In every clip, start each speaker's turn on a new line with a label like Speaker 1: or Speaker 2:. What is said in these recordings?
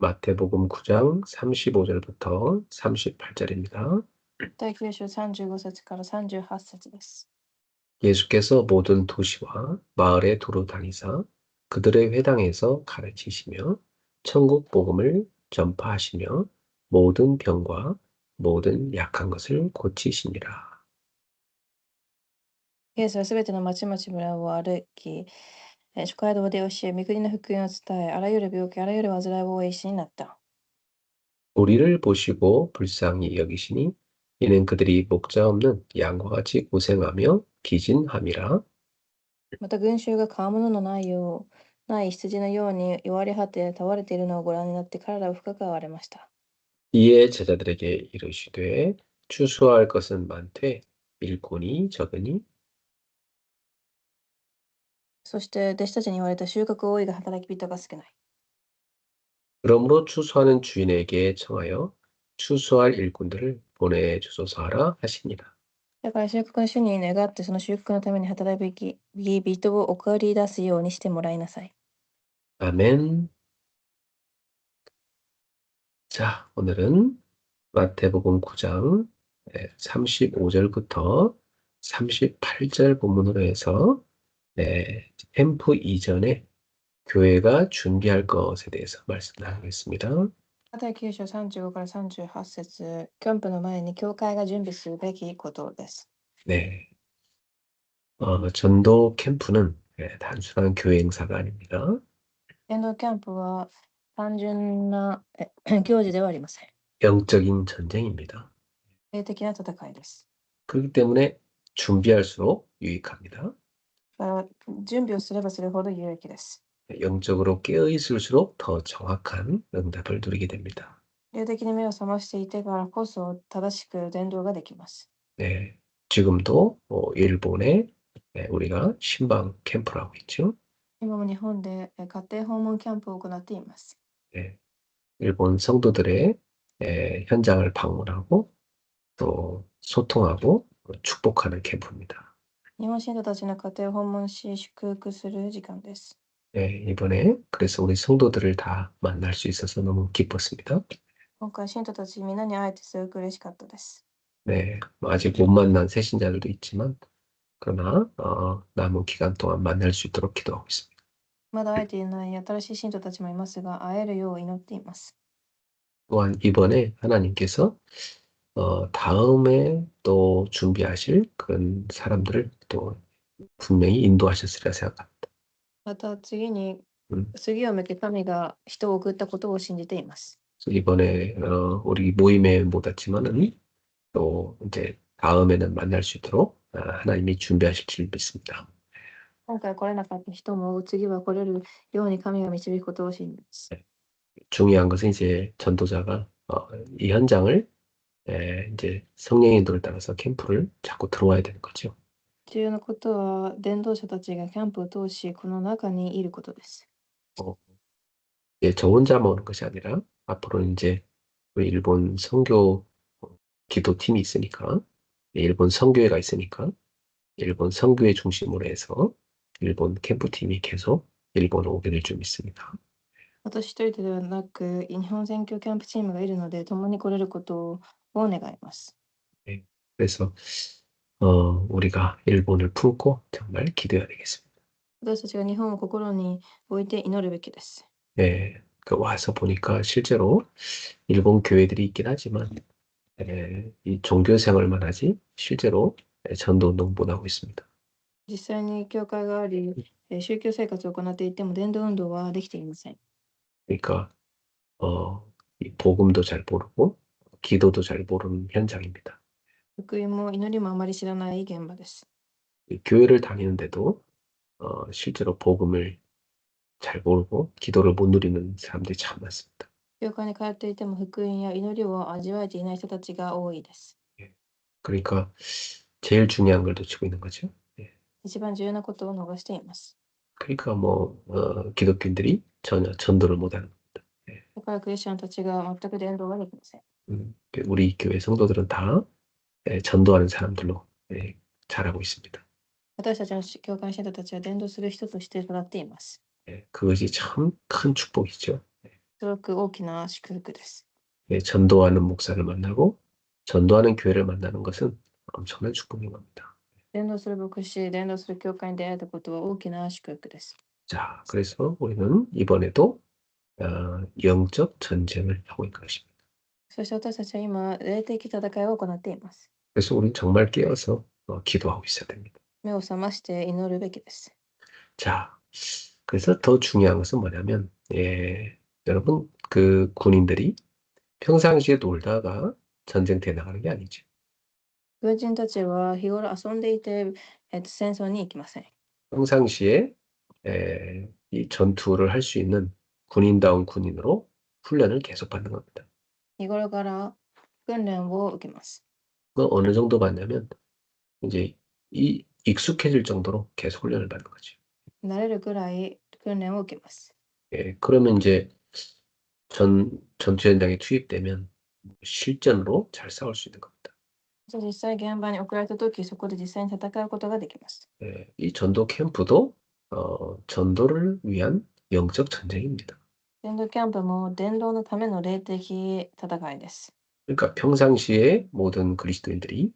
Speaker 1: 마태복음 9장 35절부터 38절입니다.
Speaker 2: 第9章35節から38節です。
Speaker 1: 예수께서 모든 도시와 마을에 두루 다니사 그들의 회당에서 가르치시며 천국 복음을 전파하시며 모든 병과 모든 약한 것을 고치시니라.
Speaker 2: イエスはすべての町々村を歩き、諸街道で教え、御国の福音を伝え、あらゆる病気、あらゆる患いを負いしになった。
Speaker 1: 우리를 보시고 불쌍히 여기시니 이는 그들이 목자 없는 양과 같이 고생하며 기진함이라.
Speaker 2: また群衆が飼うもののない羊のように弱り果て倒れているのをご覧になって彼らを深く憐れました。
Speaker 1: 이에 제자들에게 이르시되 추수할 것은 많되 일꾼이 적으니.
Speaker 2: そして弟子たちに言われた収穫多いが働き人が少ない。
Speaker 1: 그러므로 추수하는 주인에게 청하여 추수할 일꾼들을 보내주소서 하라 하시니라.
Speaker 2: だから収穫の主に願ってその収穫のために働き人を送り出すようにしてもらいなさい。
Speaker 1: 아멘. 자, 오늘은 마태복음 9장 35절부터 38절 본문으로 해서 캠프 이전에 교회가 준비할 것에 대해서 말씀 나누겠습니다.
Speaker 2: 第9章35から38節、キャンプの前に教会が準備するべきことです。
Speaker 1: 네. 전도 캠프는 단순한 교회 행사가 아닙니다.
Speaker 2: 伝道キャンプは単純な行事ではありません。
Speaker 1: 영적인 전쟁입니다.
Speaker 2: 霊的な戦いです。
Speaker 1: 그렇기 때문에 준비할수록 유익합니다.
Speaker 2: だから準備をすればするほど有益です。
Speaker 1: 영적으로 깨어있을수록 더 정확한 응답을 누리게 됩니다.
Speaker 2: 霊的に目を覚ましていてからこそ正しく伝道ができます。
Speaker 1: 네, 지금도 일본에 우리가 신방 캠프를 하고 있죠.
Speaker 2: 今も日本で家庭訪問キャンプを行っています。
Speaker 1: 네, 일본 성도들의 현장을 방문하고 또 소통하고 축복하는 캠프입니다.
Speaker 2: 日本信徒たちの家庭を訪問し祝福する時間です。
Speaker 1: 네, 이번에 그래서 우리 성도들을 다 만날 수 있어서 너무 기뻤습니다.
Speaker 2: 今回信徒たちみんなに会えてすごく嬉しかったです。
Speaker 1: 네, 아직 못 만난 새신자들도 있지만 그러나 남은 기간 동안 만날 수 있도록 기도하고 있습니다.
Speaker 2: まだ会えていない新しい信徒たちもいますが、会えるよう祈っています。
Speaker 1: 또한 이번에 하나님께서 다음에 또 준비하실 그런 사람들을 또 분명히 인도하셨으리라 생각합니다.
Speaker 2: また次に
Speaker 1: 음,
Speaker 2: 次を向け神が人を送ったことを信じています。
Speaker 1: 그래서 이번에 우리 모임에 못 왔지만은 또 이제 다음에는 만날 수 있도록 하나님이 준비하실 줄 믿습니다.
Speaker 2: 今回来れなかった人も次は来れるように神が導くことを信じます。
Speaker 1: 중요한 것은 이제 전도자가 이 현장을 이제 성령의 인도를 따라서 캠프를 자꾸 들어와야 되는 거죠.
Speaker 2: 重要なことは伝道者たちがキャンプを通しこの中にいることです。
Speaker 1: 저 혼자만 오는 것이 아니라 앞으로는 이제 우리 일본 선교 기도팀이 있으니까 일본 선교회가 있으니까 일본 선교회 중심으로 해서 일본 캠프팀이 계속 일본으로 오게 될 줄 믿습니다.
Speaker 2: 私一人ではなく、日本選挙キャンプチームがいるので、共に来れることを願います。
Speaker 1: 네, 그래서 우리가 일본을 품고 정말 기도해야 되겠습니다.
Speaker 2: 私たちが日本を心に置いて祈るべきです。
Speaker 1: 네, 와서 보니까 실제로 일본 교회들이 있긴 하지만 이 종교 생활만 하지 실제로 전도 운동 못 하고 있습니다.
Speaker 2: 実際に教会があり、宗教生活を行っていても伝道運動はできていません。
Speaker 1: 그러니까 이 복음도 잘 모르고 기도도 잘 모르는 현장입니다.
Speaker 2: 福音も祈りもあまり知らない現場です。
Speaker 1: 이 교회를 다니는데도 실제로 복음을 잘 모르고 기도를 못 누리는 사람들이 참 많습니다.
Speaker 2: 教会に通っていても福音や祈りを味わえていない人たちが多いです。
Speaker 1: 그러니까 제일 중요한 걸 놓치고 있는 거죠.
Speaker 2: 一番重要なことを逃しています。
Speaker 1: 그러니까 뭐 기독교인들이 전혀 전도를 못하는 겁니다.
Speaker 2: だからクリスチャンたちが全く伝道ができません。
Speaker 1: 우리 교회 성도들은 다 전도하는 사람들로 자라고 있습니다.
Speaker 2: 私たちの教会信徒たちは伝道する人として育っています。
Speaker 1: 그것이 참 큰 축복이죠.
Speaker 2: すごく大きな祝福です。
Speaker 1: 예, 전도하는 목사를 만나고 전도하는 교회를 만나는 것은 엄청난 축복인 겁니다.
Speaker 2: 伝道する牧師、伝道する教会に出会えたことは大きな祝福です。
Speaker 1: 자, 그래서 우리는 이번에도 영적 전쟁을 하고 있는 것입니다.
Speaker 2: そして私たちは今、霊的戦いを行っています。
Speaker 1: 그래서 우리는 정말 깨어서 기도하고 있어야 됩니다.
Speaker 2: 目を覚まして祈るべきです。
Speaker 1: 자, 그래서 더 중요한 것은 뭐냐면, 여러분, 그 군인들이 평상시에 놀다가 전쟁터에 나가는 게 아니죠.
Speaker 2: 軍人たちは日頃遊んでいて、戦争に行きません。
Speaker 1: 평상시에 이 전투를 할 수 있는 군인다운 군인으로 훈련을 계속 받는 겁니다.
Speaker 2: 日頃から訓練を受けます。
Speaker 1: 그 어느 정도 받냐면 이제 이 익숙해질 정도로 계속 훈련을 받는 거죠.
Speaker 2: 慣れるくらい訓練を受けます。
Speaker 1: 그러면 이제 전투 현장에 투입되면 실전으로 잘 싸울 수 있는 겁니다.
Speaker 2: 実際現場に送られたとき、そこで実際に戦うことができます。
Speaker 1: 이 전도 캠프도 전도를 위한 영적 전쟁입니다.
Speaker 2: 伝道キャンプも伝道のための霊的戦いです。
Speaker 1: 그러니까 평상시에 모든 그리스도인들이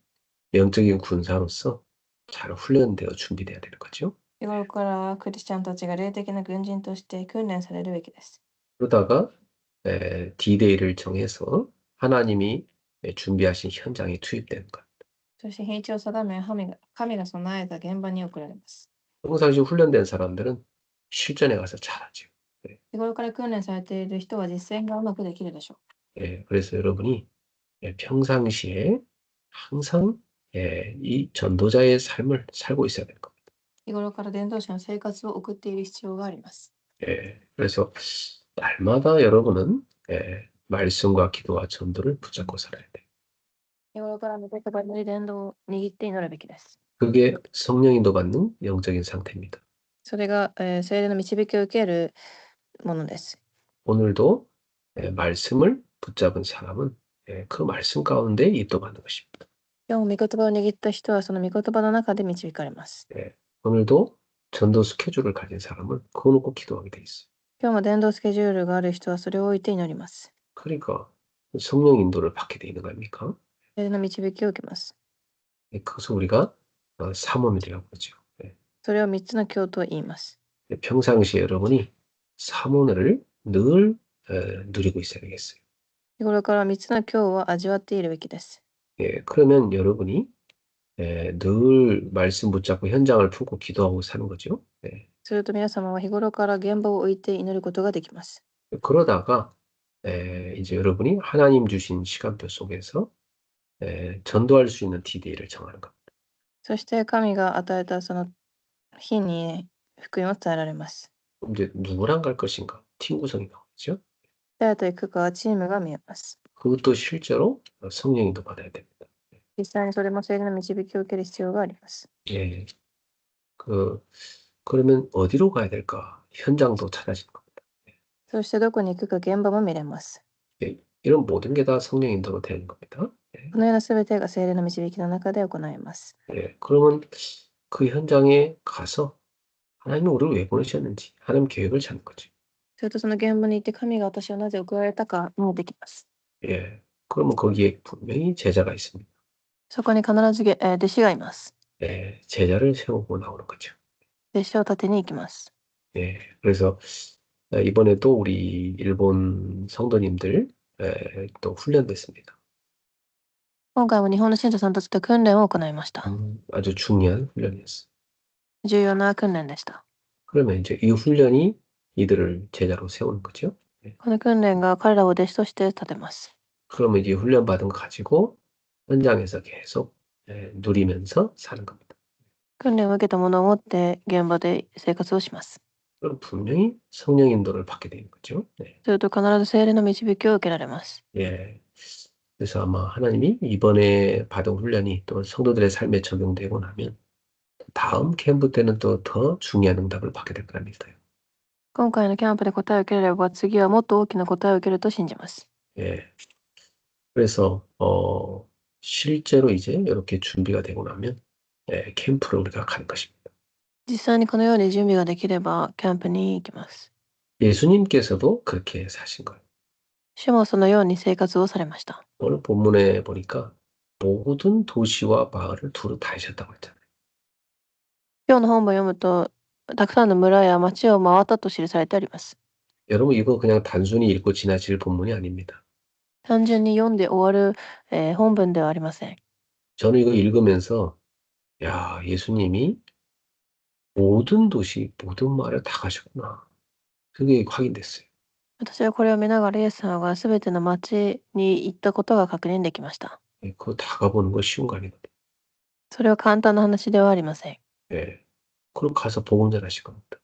Speaker 1: 영적인 군사로서 잘 훈련되어 준비되어야 되는 거죠.
Speaker 2: 日頃からクリスチャンたちが霊的な軍人として訓練されるべきです。
Speaker 1: 그러다가 D-Day를 정해서 하나님이 준비하신 현장에 투입되는 것.
Speaker 2: そして日にちを定め、神が備えた現場に送られます。
Speaker 1: 평상시 훈련된 사람들은 실전에 가서 잘하죠.
Speaker 2: 日頃から訓練されている人は実践がうまくできるでしょう。
Speaker 1: 그래서 여러분이 평상시에 항상 이 전도자의 삶을 살고 있어야 되는 겁니다.
Speaker 2: 日頃から伝道者の生活を送っている必要があります。
Speaker 1: 그래서 날마다 여러분은 말씀과 기도와 전도를 붙잡고 살아야 돼요.
Speaker 2: 日頃から御言葉に伝道を握って祈るべきです。
Speaker 1: 그게 성령 인도받는 영적인 상태입니다.
Speaker 2: それが、聖霊の導きを受けるものです。
Speaker 1: 오늘도 말씀을 붙잡은 사람은 그 말씀 가운데 인도받는 것입니다.
Speaker 2: 今日も御言葉を握った人はその御言葉の中で導かれます。
Speaker 1: 오늘도 전도 스케줄을 가진 사람은 그거 놓고 기도하게 돼 있어요.
Speaker 2: 今日も伝道スケジュールがある人はそれを置いて祈ります。
Speaker 1: 그러니까 성령 인도를 받게 돼 있는 거 아닙니까?
Speaker 2: 聖霊の導きを受けます。
Speaker 1: 그것을 우리가 사모늘이라고 하죠.
Speaker 2: それを3つの教と言います。
Speaker 1: 평상시에 여러분이 사모늘을 늘 누리고 있어야 되겠어요.
Speaker 2: 日頃から3つの教を味わっているべきです。
Speaker 1: 그러면 여러분이 늘 말씀 붙잡고 현장을 품고 기도하고 사는 거죠.
Speaker 2: すると皆様は日頃から現場を置いて祈ることができます。
Speaker 1: 그러다가 이제 여러분이 하나님 주신 시간표 속에서 전도할 수 있는 D-Day를 정하는 겁니다.
Speaker 2: そして神が与えたその日に福音を伝えられます。
Speaker 1: 그럼 이제 누구랑 갈 것인가? 팀 구성이 나오죠.
Speaker 2: 誰と行くかはチームが見えます。
Speaker 1: 그것도 실제로 성령인도 받아야 됩니다.
Speaker 2: 実際にそれも聖霊の導きを受ける必要があります。
Speaker 1: 그러면 어디로 가야 될까? 현장도 찾아지는 겁니다.
Speaker 2: そしてどこに行くか現場も見れます。
Speaker 1: 이런 모든 게 다 성령 인도로 되는 겁니다.
Speaker 2: このようなすべてが聖霊の導きの中で行います。
Speaker 1: 그러면 그 현장에 가서 하나님은 우리를 왜 보내셨는지 하나님 계획을 찾는 거죠.
Speaker 2: するとその現場に行って神が私をなぜ送られたか見えてきます。
Speaker 1: 그러면 거기에 분명히 제자가 있습니다.
Speaker 2: そこに必ず弟子がいます。
Speaker 1: 제자를 세우고 나오는 거죠.
Speaker 2: 弟子を立てに行きます。
Speaker 1: 그래서 이번에도 우리 일본 성도님들 또 훈련됐습니다.
Speaker 2: 今回も日本の信者さんたちと訓練を行いました。
Speaker 1: 아주 중요한 훈련이었어요.
Speaker 2: 重要な訓練でした。
Speaker 1: 그러면 이제 이 훈련이 이들을 제자로 세우는 거죠.
Speaker 2: この訓練が彼らを弟子として立てます。
Speaker 1: 그러면 이제 훈련 받은 거 가지고 현장에서 계속 누리면서 사는 겁니다.
Speaker 2: 訓練を受けたものを持って現場で生活をします。
Speaker 1: 그럼 분명히 성령 인도를 받게 되는 거죠.
Speaker 2: すると必ず聖霊の導きを受けられます。
Speaker 1: 그래서 아마 하나님이 이번에 받은 훈련이 또 성도들의 삶에 적용되고 나면 다음 캠프 때는 또 더 중요한 응답을 받게 될 거라 믿어요.
Speaker 2: 今回のキャンプで答えを受ければ次はもっと大きな答えを受けると信じます。
Speaker 1: 그래서 실제로 이제 이렇게 준비가 되고 나면 캠프를 우리가 가는 것입니다.
Speaker 2: 実際にこのように準備ができればキャンプに行きます。
Speaker 1: 예수님께서도 그렇게 사신 거예요.
Speaker 2: 主もそのように生活をされました。
Speaker 1: 오늘 본문에 보니까 모든 도시와 마을을 두루 다니셨다고 했잖아요.
Speaker 2: 今日の本文を読むと、たくさんの村や町を回ったと記されてあります。
Speaker 1: 여러분 이거 그냥 단순히 읽고 지나칠 본문이 아닙니다.
Speaker 2: 単純に読んで終わる、本文ではありません。
Speaker 1: 저는 이거 읽으면서 야, 예수님이 모든 도시, 모든 마을에 다 가셨구나. 그게 확인됐어요.
Speaker 2: 私はこれを見ながらイエス様がすべての町に行ったことが確認できました。
Speaker 1: 예, 그거 다 가보는 거 쉬운 거 아니거든요.
Speaker 2: それは簡単な話ではありません。
Speaker 1: 예. 그럼 가서 복음 전하실 겁니다.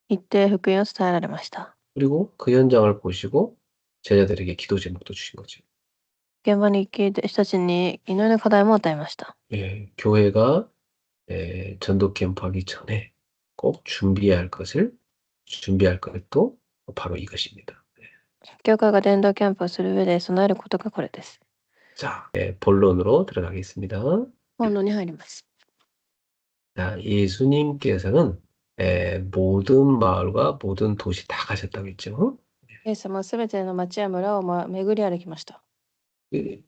Speaker 2: 行って福音を伝えられました。
Speaker 1: 그리고 그 현장을 보시고 제자들에게 기도 제목도 주신 거죠.
Speaker 2: 現場に行き、弟子たちに祈りの課題も与えました。
Speaker 1: 예, 교회가 전도 캠프 하기 전에 꼭 준비할 것도 바로 이것입니다.
Speaker 2: 教会が伝道キャンプをする上で備えることがこれです。
Speaker 1: 자, 본론으로 들어가겠습니다.
Speaker 2: 本論に入ります。
Speaker 1: 자, 예수님께서는 모든 마을과 모든 도시 다 가셨다고 했죠.
Speaker 2: イエス様はすべての町や村を巡り歩きました。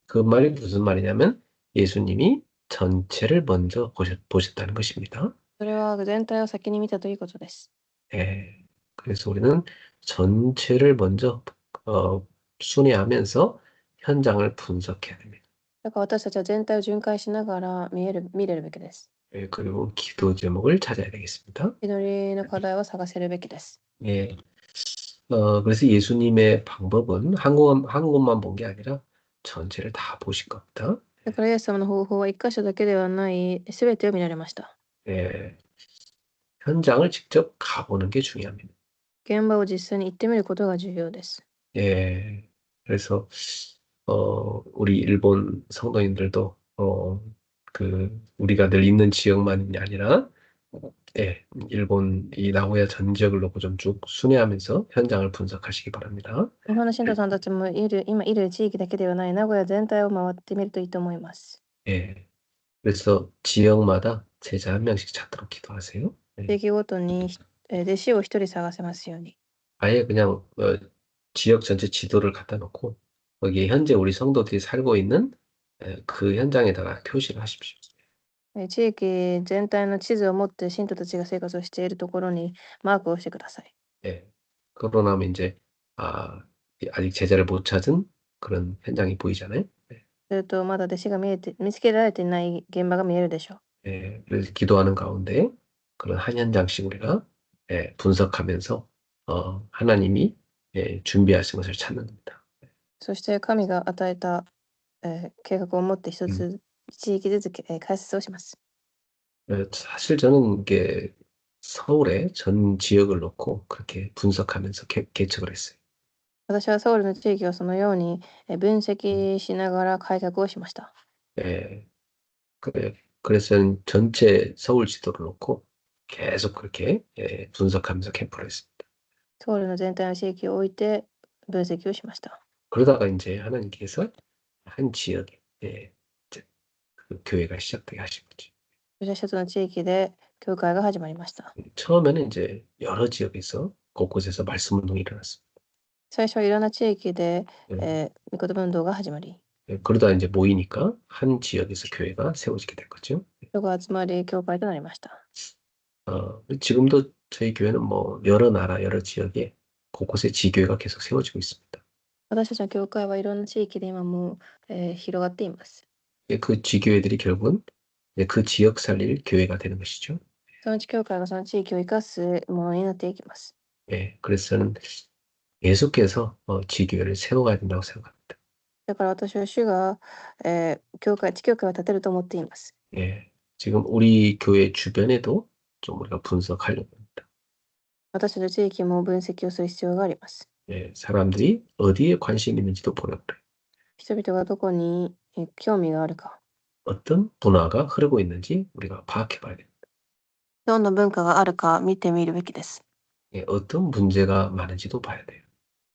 Speaker 1: 그 말이 무슨 말이냐면 예수님이 전체를 먼저 보셨다는 것입니다.
Speaker 2: それは全体を先に見たということです。
Speaker 1: 예, 그래서 우리는 전체를 먼저 순회하면서 현장을 분석해야 됩니다.
Speaker 2: だから私たちは全体を巡回しながら見れるべきです。
Speaker 1: 예, 그리고 기도 제목을 찾아야 되겠습니다.
Speaker 2: 祈りの課題を探せるべきです。
Speaker 1: 예, 그래서 예수님의 방법은 한 곳만 본 게 아니라 전체를 다 보신 겁니다.
Speaker 2: だからイエス様の方法は一箇所だけではない、すべてを見られました。
Speaker 1: 예, 현장을 직접 가보는 게 중요합니다.
Speaker 2: 現場を実際に行ってみることが重要です。
Speaker 1: 예, 그래서 우리 일본 성도님들도 우리가 늘 있는 지역만이 아니라 예, 일본 이 나고야 전 지역을 놓고 좀 쭉 순회하면서 현장을 분석하시기 바랍니다.
Speaker 2: 日本の信徒さんたちも今いる地域だけではない名古屋全体を回ってみるといいと思います。
Speaker 1: 예, 그래서 지역마다 제자 한 명씩 찾도록 기도하세요.
Speaker 2: 地
Speaker 1: 예,
Speaker 2: 域ごとに弟子を一人探せますように。
Speaker 1: 아예 그냥 지역 전체 지도를 갖다 놓고 거기에 현재 우리 성도들이 살고 있는 그 현장에다가 표시를 하십시오.
Speaker 2: 地域全体の地図を持って信徒たちが生活をしているところにマークをしてください。
Speaker 1: 예, 그러고 나면 이제 아직 제자를 못 찾은 그런 현장이 보이잖아요. 예,
Speaker 2: するとまだ弟子が見つけられていない現場が見えるでしょう。
Speaker 1: 예, 그래서 기도하는 가운데 그런 한 현장씩 우리가 분석하면서 하나님이 준비하신 것을 찾는 겁니다.
Speaker 2: そして神が与えた、計画を持って一つ地域ずつ、解説をします。
Speaker 1: 사실 저는 이게 서울의 전 지역을 놓고 그렇게 분석하면서 개척을 했어요.
Speaker 2: 私はソウルの地域をそのように分析しながら改革をしました。
Speaker 1: 예, 그래서 저는 전체 서울 지도를 놓고 계속 그렇게 분석하면서 캠프를 했습니다.
Speaker 2: ソウルの全体の地域を置いて分析をしました。
Speaker 1: 그러다가 이제 하나님께서 한 지역에 이제 그 교회가 시작되게 하신 거죠.
Speaker 2: そして一つの地域で教会が始まりました。
Speaker 1: 처음에는 이제 여러 지역에서 곳곳에서 말씀 운동이 일어났습니다.
Speaker 2: 最初はいろんな地域で、
Speaker 1: 예,
Speaker 2: 御言葉運動が始まり、
Speaker 1: 그러다 이제 모이니까 한 지역에서 교회가 세워지게 된 거죠.
Speaker 2: 人が集まり教会となりました。
Speaker 1: 지금도 저희 교회는 뭐 여러 나라, 여러 지역에 곳곳에 지교회가 계속 세워지고 있습니다.
Speaker 2: 私たちの教会はいろんな地域で今も、広がっています。
Speaker 1: 그 지교회들이 결국은 그 지역 살릴 교회가 되는 것이죠.
Speaker 2: そのうち教会がその地域を生かすものになっていきます。
Speaker 1: 예, 그래서 저는 계속해서 지교회를 세워가야 된다고 생각합니다.
Speaker 2: だから私は主が、地教会を建てると思っています。
Speaker 1: 예, 지금 우리 교회 주변에도 좀 우리가 분석하려고 합니다.
Speaker 2: 私たちの地域も分析をする必要があります。
Speaker 1: 예, 사람들이 어디에 관심이 있는지도 보려고 그래요.
Speaker 2: 人々がどこに興味があるか、
Speaker 1: 어떤 문화가 흐르고 있는지 우리가 파악해 봐야 됩니다.
Speaker 2: どんな文化があるか見てみるべきです。
Speaker 1: 예, 어떤 문제가 많은지도 봐야 돼요.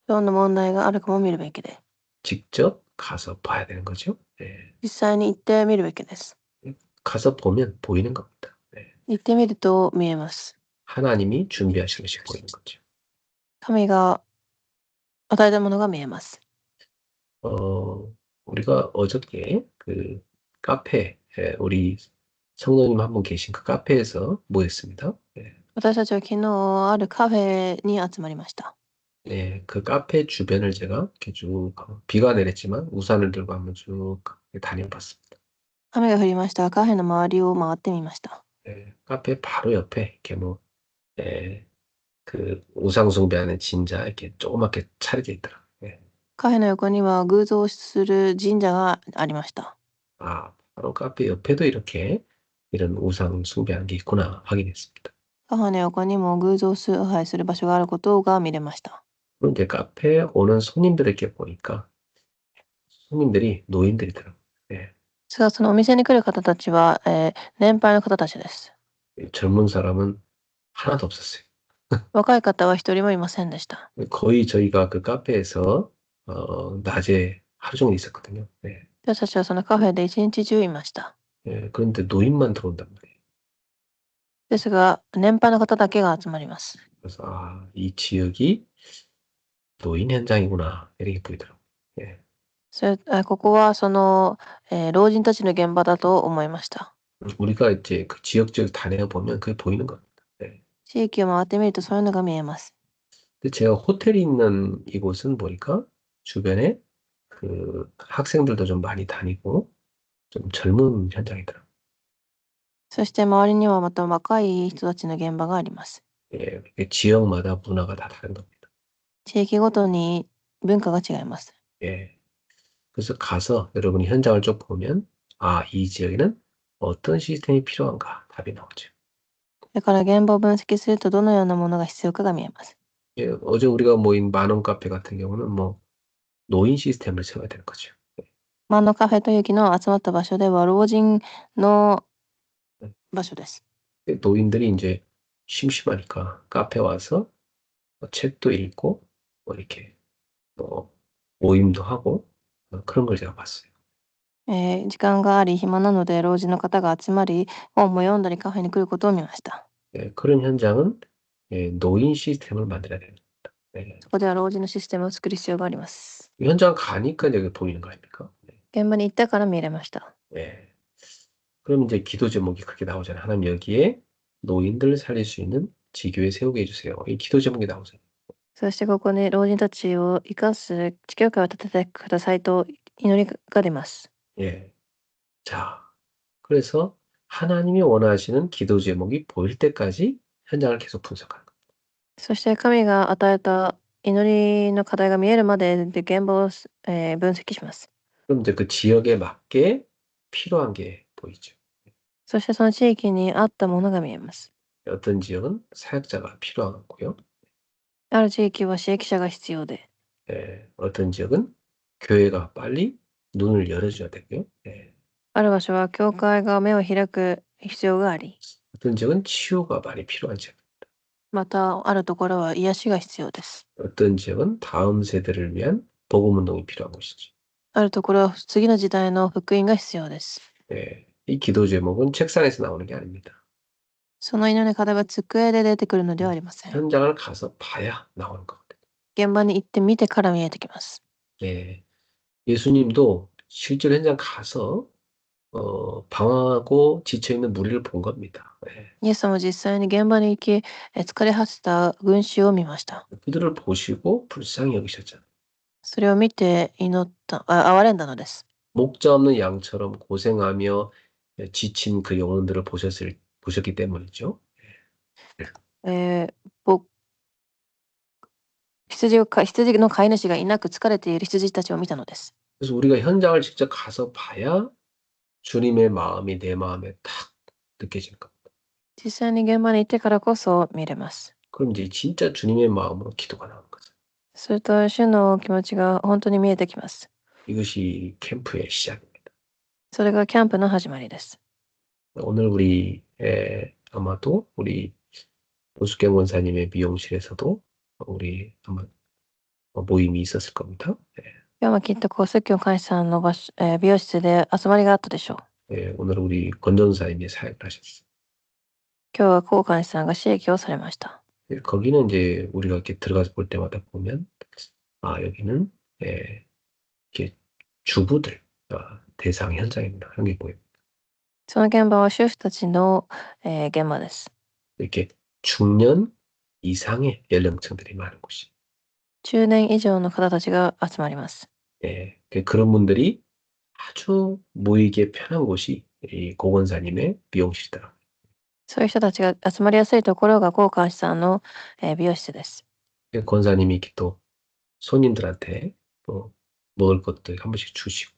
Speaker 2: どんな問題があるかも見るべきで、
Speaker 1: 직접 가서 봐야 되는 거죠. 예,
Speaker 2: 実際に行ってみるべきです。
Speaker 1: 가서 보면 보이는 겁니다. 예,
Speaker 2: 行ってみると見えます。
Speaker 1: 하나님이 준비하신 것이 보이는 거죠.
Speaker 2: 神が与えたものが見えます。
Speaker 1: 우리가 어저께 그 카페, 우리 성도님 한 분 계신 그 카페에서 모였습니다.
Speaker 2: 私たちは昨日あるカフェに集まりました。
Speaker 1: 그 카페 주변을 제가 이렇게 쭉 비가 내렸지만 우산을 들고 한번 쭉 다녀봤습니다.
Speaker 2: 雨が降りましたが、カフェの周りを回ってみました。
Speaker 1: 카페 바로 옆에 이렇게 그 우상 숭배하는 진자 이렇게 조그맣게 차려져 있더라.
Speaker 2: カフェの横には偶像する神社がありました。
Speaker 1: 바로 카페 옆에도 이렇게 이런 우상 숭배하는 게 있구나 확인했습니다.
Speaker 2: カフェの横にも偶像崇拝する場所があることが見れました。
Speaker 1: 그럼 이제 카페에 오는 손님들을 이렇게 보니까 손님들이 노인들이더라고요.
Speaker 2: そのお店に来る方たちは、年配の方たちです。
Speaker 1: 젊은 사람은 하나도 없었어요.
Speaker 2: 若い方は一人もいませんでした。
Speaker 1: 거의 저희가 그 카페에서 낮에 하루 종일 있었거든요.
Speaker 2: 私たちはそのカフェで一日中いました。
Speaker 1: 그런데 노인만 들어온단 말이에요.
Speaker 2: ですが、年配の方だけが集まります。
Speaker 1: 그래서 이 지역이 노인 현장이구나 이렇게 보이더라고요.
Speaker 2: ここはその、老人たちの現場だと思いました。
Speaker 1: 우리가 이제 그 지역적으로 다녀보면 그게 보이는 겁니다.
Speaker 2: 地域を回ってみるとそういうのが見えます。
Speaker 1: 근데 제가 호텔이 있는 이곳은 보니까 주변에 그 학생들도 좀 많이 다니고 좀 젊은 현장이더라고요.
Speaker 2: そして周りにはまた若い人たちの現場があります。
Speaker 1: 이게 지역마다 문화가 다 다른 겁니다.
Speaker 2: 地域ごとに文化が違います。
Speaker 1: 그래서 가서 여러분이 현장을 쭉 보면 이 지역에는 어떤 시스템이 필요한가 답이 나오죠.
Speaker 2: だから現場を分析するとどのようなものが必要かが見えます。
Speaker 1: 어제 우리가 모인 만원 카페 같은 경우는 뭐 노인 시스템을 세워야 되는 거죠.
Speaker 2: マンのカフェという昨日集まった場所では老人の場所です。
Speaker 1: 노인들이 이제 심심하니까 카페 와서 책도 읽고 뭐 이렇게 모임도 하고 그런 걸 제가 봤어요.
Speaker 2: 時間があり暇なので老人の方が集まり本も読んだりカフェに来ることを見ました。
Speaker 1: 그런 현장은 노인 시스템을 만들어야 됩니다.
Speaker 2: そこでは老人のシステムを作る必要があります。
Speaker 1: 현장 가니까 여기 보이는 거 아닙니까?
Speaker 2: 現場に行ったから見れました。
Speaker 1: 그럼 이제 기도 제목이 그렇게 나오잖아요. 하나님 여기에 노인들을 살릴 수 있는 지교회 세우게 해주세요. 이 기도 제목이 나오잖아요.
Speaker 2: そしてここに老人たちを生かす地教会を立ててくださいと祈りが出ます。
Speaker 1: 자, 그래서 하나님이 원하시는 기도 제목이 보일 때까지 현장을 계속 분석하는 거예요.
Speaker 2: そして神が与えた祈りの課題が見えるまで現場を、分析します。
Speaker 1: 그럼 이제 그 지역에 맞게 필요한 게 보이죠.
Speaker 2: そしてその地域に合ったものが見えます。
Speaker 1: 어떤 지역은 사역자가 필요하고요.
Speaker 2: ある地域は刺激者が必要で、
Speaker 1: 어떤 지역은 교회가 빨리 눈을 열어줘야 되고요.
Speaker 2: ある場所は教会が目を開く必要があり、
Speaker 1: 어떤 지역은 치유가 많이 필요한 지역.
Speaker 2: またあるところは癒しが必要です。
Speaker 1: 어떤 지역은 다음 세대를 위한 복음 운동이 필요한 곳이죠.
Speaker 2: あるところは次の時代の福音が必要です。
Speaker 1: 이 기도 제목은 책상에서 나오는 게 아닙니다.
Speaker 2: その祈りの課題は机で出てくるのではありません。
Speaker 1: 현장을 가서 봐야 나오는 거거든요.
Speaker 2: 現場に行ってみてから見えてきます。
Speaker 1: 예수님도 실제로 현장 가서 방황하고 지쳐있는 무리를 본 겁니다.
Speaker 2: イエス様は実際に現場に行き、疲れ果てた群衆を見ました。
Speaker 1: 그들을 보시고 불쌍히 여기셨잖아요.
Speaker 2: それを見て憐れんだのです。
Speaker 1: 목자 없는 양처럼 고생하며 지친 그 영혼들을 보셨기 때문이죠.
Speaker 2: 羊の飼い主がいなく疲れている羊たちを見たのです。
Speaker 1: 그래서 우리가 현장을 직접 가서 봐야 주님의 마음이 내 마음에 탁 느껴지는 겁니다.
Speaker 2: 実際に現場に行ってからこそ見れます。
Speaker 1: 그럼 이제 진짜 주님의 마음으로 기도가 나오는 거죠.
Speaker 2: すると主の気持ちが本当に見えてきます。
Speaker 1: 이것이 캠프의 시작입니다.
Speaker 2: それがキャンプの始まりです。
Speaker 1: 오늘 우리 아마도 우리 노숙경 원사님의 미용실에서도 우리 아마 모임이 있었을 겁니다.
Speaker 2: 今日はきっと高説教監視さんの美容室で集まりがあったでしょう。
Speaker 1: 오늘 우리 권전사님이 사역을 하셨어요.
Speaker 2: 今日は高監視さんが刺激をされました。
Speaker 1: 거기는 이제 우리가 이렇게 들어가서 볼 때마다 보면, 여기는, 이렇게 주부들, 대상 현장입니다. 하는 게 보여요.
Speaker 2: その現場は主婦たちの、現場です。
Speaker 1: 이렇게 중년 이상의 연령층들이 많은 곳이.
Speaker 2: 中年以上の方たちが集まります。
Speaker 1: 그런 분들이 아주 모이기에 편한 곳이 이 고건사님의 미용실이다.
Speaker 2: そういう人たちが集まりやすいところが高川さんの、美容室です。
Speaker 1: 권사님이 이렇게 또 손님들한테 또 먹을 것도 한 번씩 주시고.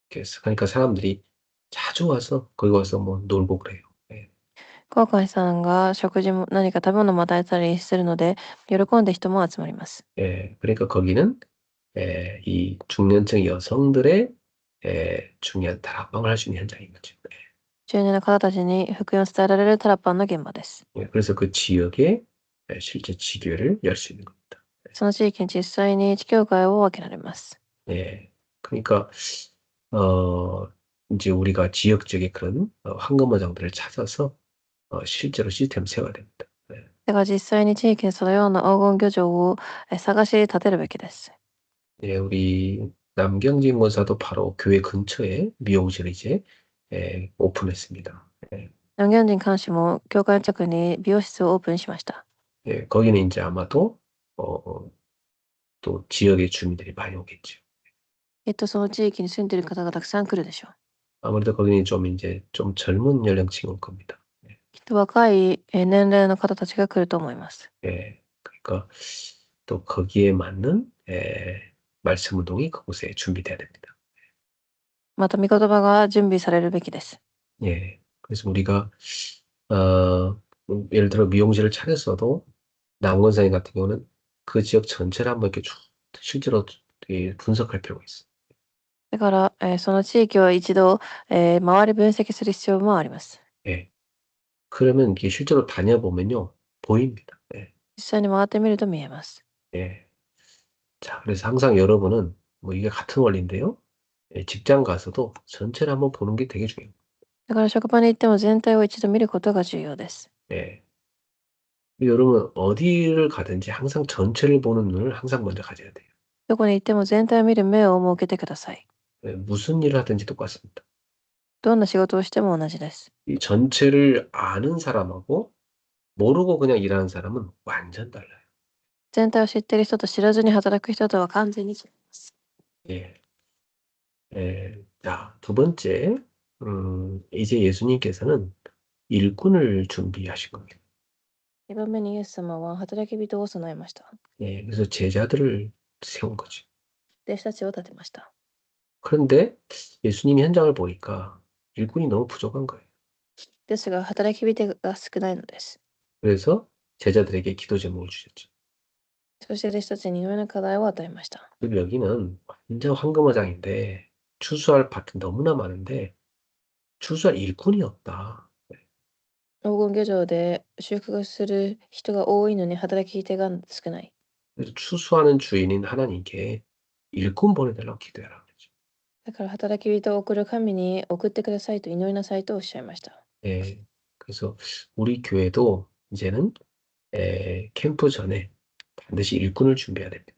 Speaker 1: 그래서 그러니까 사람들이 자주 와서 거기 와서 뭐 놀고 그래요.
Speaker 2: 高川さんが食事も何か食べ物も与えたりするので、喜んで人も集まります。
Speaker 1: 그러니까 거기는 이 중년층 여성들의 중요한 다락방을 할 수 있는 현장인 거죠.
Speaker 2: 中年の方たちに福音を伝えられるタラッパンの現場です。
Speaker 1: 그래서 그 지역에 실제 지교를 열 수 있는 겁니다.
Speaker 2: その地域に実際に地教会を分けられます。
Speaker 1: 그러니까 이제 우리가 지역적인 그런 황금어장들을 찾아서 실제로 시스템을 세워야 됩니다.
Speaker 2: だから実際に地域にそのような黄金漁場を探し立てるべきです。
Speaker 1: 우리 남경진 권사도 바로 교회 근처에 미용실을 이제 오픈했습니다.
Speaker 2: 南元人監視も教会の近くに美容室をオープンしました。
Speaker 1: 거기는 이제 아마도 또 지역의 주민들이 많이 오겠죠.
Speaker 2: その地域に住んでいる方がたくさん来るでしょう。
Speaker 1: 아무래도 거기는 좀 젊은 연령층이 올 겁니다.
Speaker 2: きっと若い年齢の方たちが来ると思います。
Speaker 1: 그러니까 또 거기에 맞는 말씀 운동이 그곳에 준비돼야 됩니다.
Speaker 2: また御言葉が準備されるべきです。
Speaker 1: 그래서 우리가 예를 들어 미용실을 차렸어도 남권사님 같은 경우는 그 지역 전체를 한번 이렇게 쭉 실제로 분석할 필요가 있어.
Speaker 2: だから、その地域を一度、周り分析する必要もあります。
Speaker 1: 그러면 이게 실제로 다녀보면요, 보입니다.
Speaker 2: 実際に回ってみると見えます。
Speaker 1: 자, 그래서 항상 여러분은 뭐 이게 같은 원리인데요. 직장 가서도 전체를 한번 보는 게 되게 중요해요.
Speaker 2: だから職場に行っても全体を一度見ることが重要です。
Speaker 1: 여러분 어디를 가든지 항상 전체를 보는 눈을 항상 먼저 가져야 돼요.
Speaker 2: どこに行っても全体を見る目を設けてください。
Speaker 1: 무슨 일을 하든지 똑같습니다.
Speaker 2: どんな仕事をしても同じです。
Speaker 1: 이 전체를 아는 사람하고 모르고 그냥 일하는 사람은 완전 달라요.
Speaker 2: 全体を知っている人と知らずに働く人とは完全に違います。
Speaker 1: 자, 두 번째, 이제 예수님께서는 일꾼을 준비하신 겁니다.
Speaker 2: 2番目にイエス様は働き人を備えました。
Speaker 1: 그래서 제자들을 세운 거죠.
Speaker 2: 弟子たちを立てました。
Speaker 1: 그런데 예수님이 현장을 보니까 일꾼이 너무 부족한 거예요.
Speaker 2: ですが、働き人が少ないのです。
Speaker 1: 그래서 제자들에게 기도 제목을 주셨죠.
Speaker 2: そして弟子たちに夢の課題を与えました。
Speaker 1: 그리고 여기는 완전 황금어장인데 추수할 밭은 너무나 많은데 추수할 일꾼이 없다.
Speaker 2: 黄金漁場で収穫する人が多いのに働き手が少ない。
Speaker 1: 그래서 추수하는 주인인 하나님께 일꾼 보내달라고 기도해라.
Speaker 2: だから働き人を送る神に送ってくださいと祈りなさいとおっしゃいました。
Speaker 1: 그래서 우리 교회도 이제는 캠프 전에 반드시 일꾼을 준비해야 됩니다.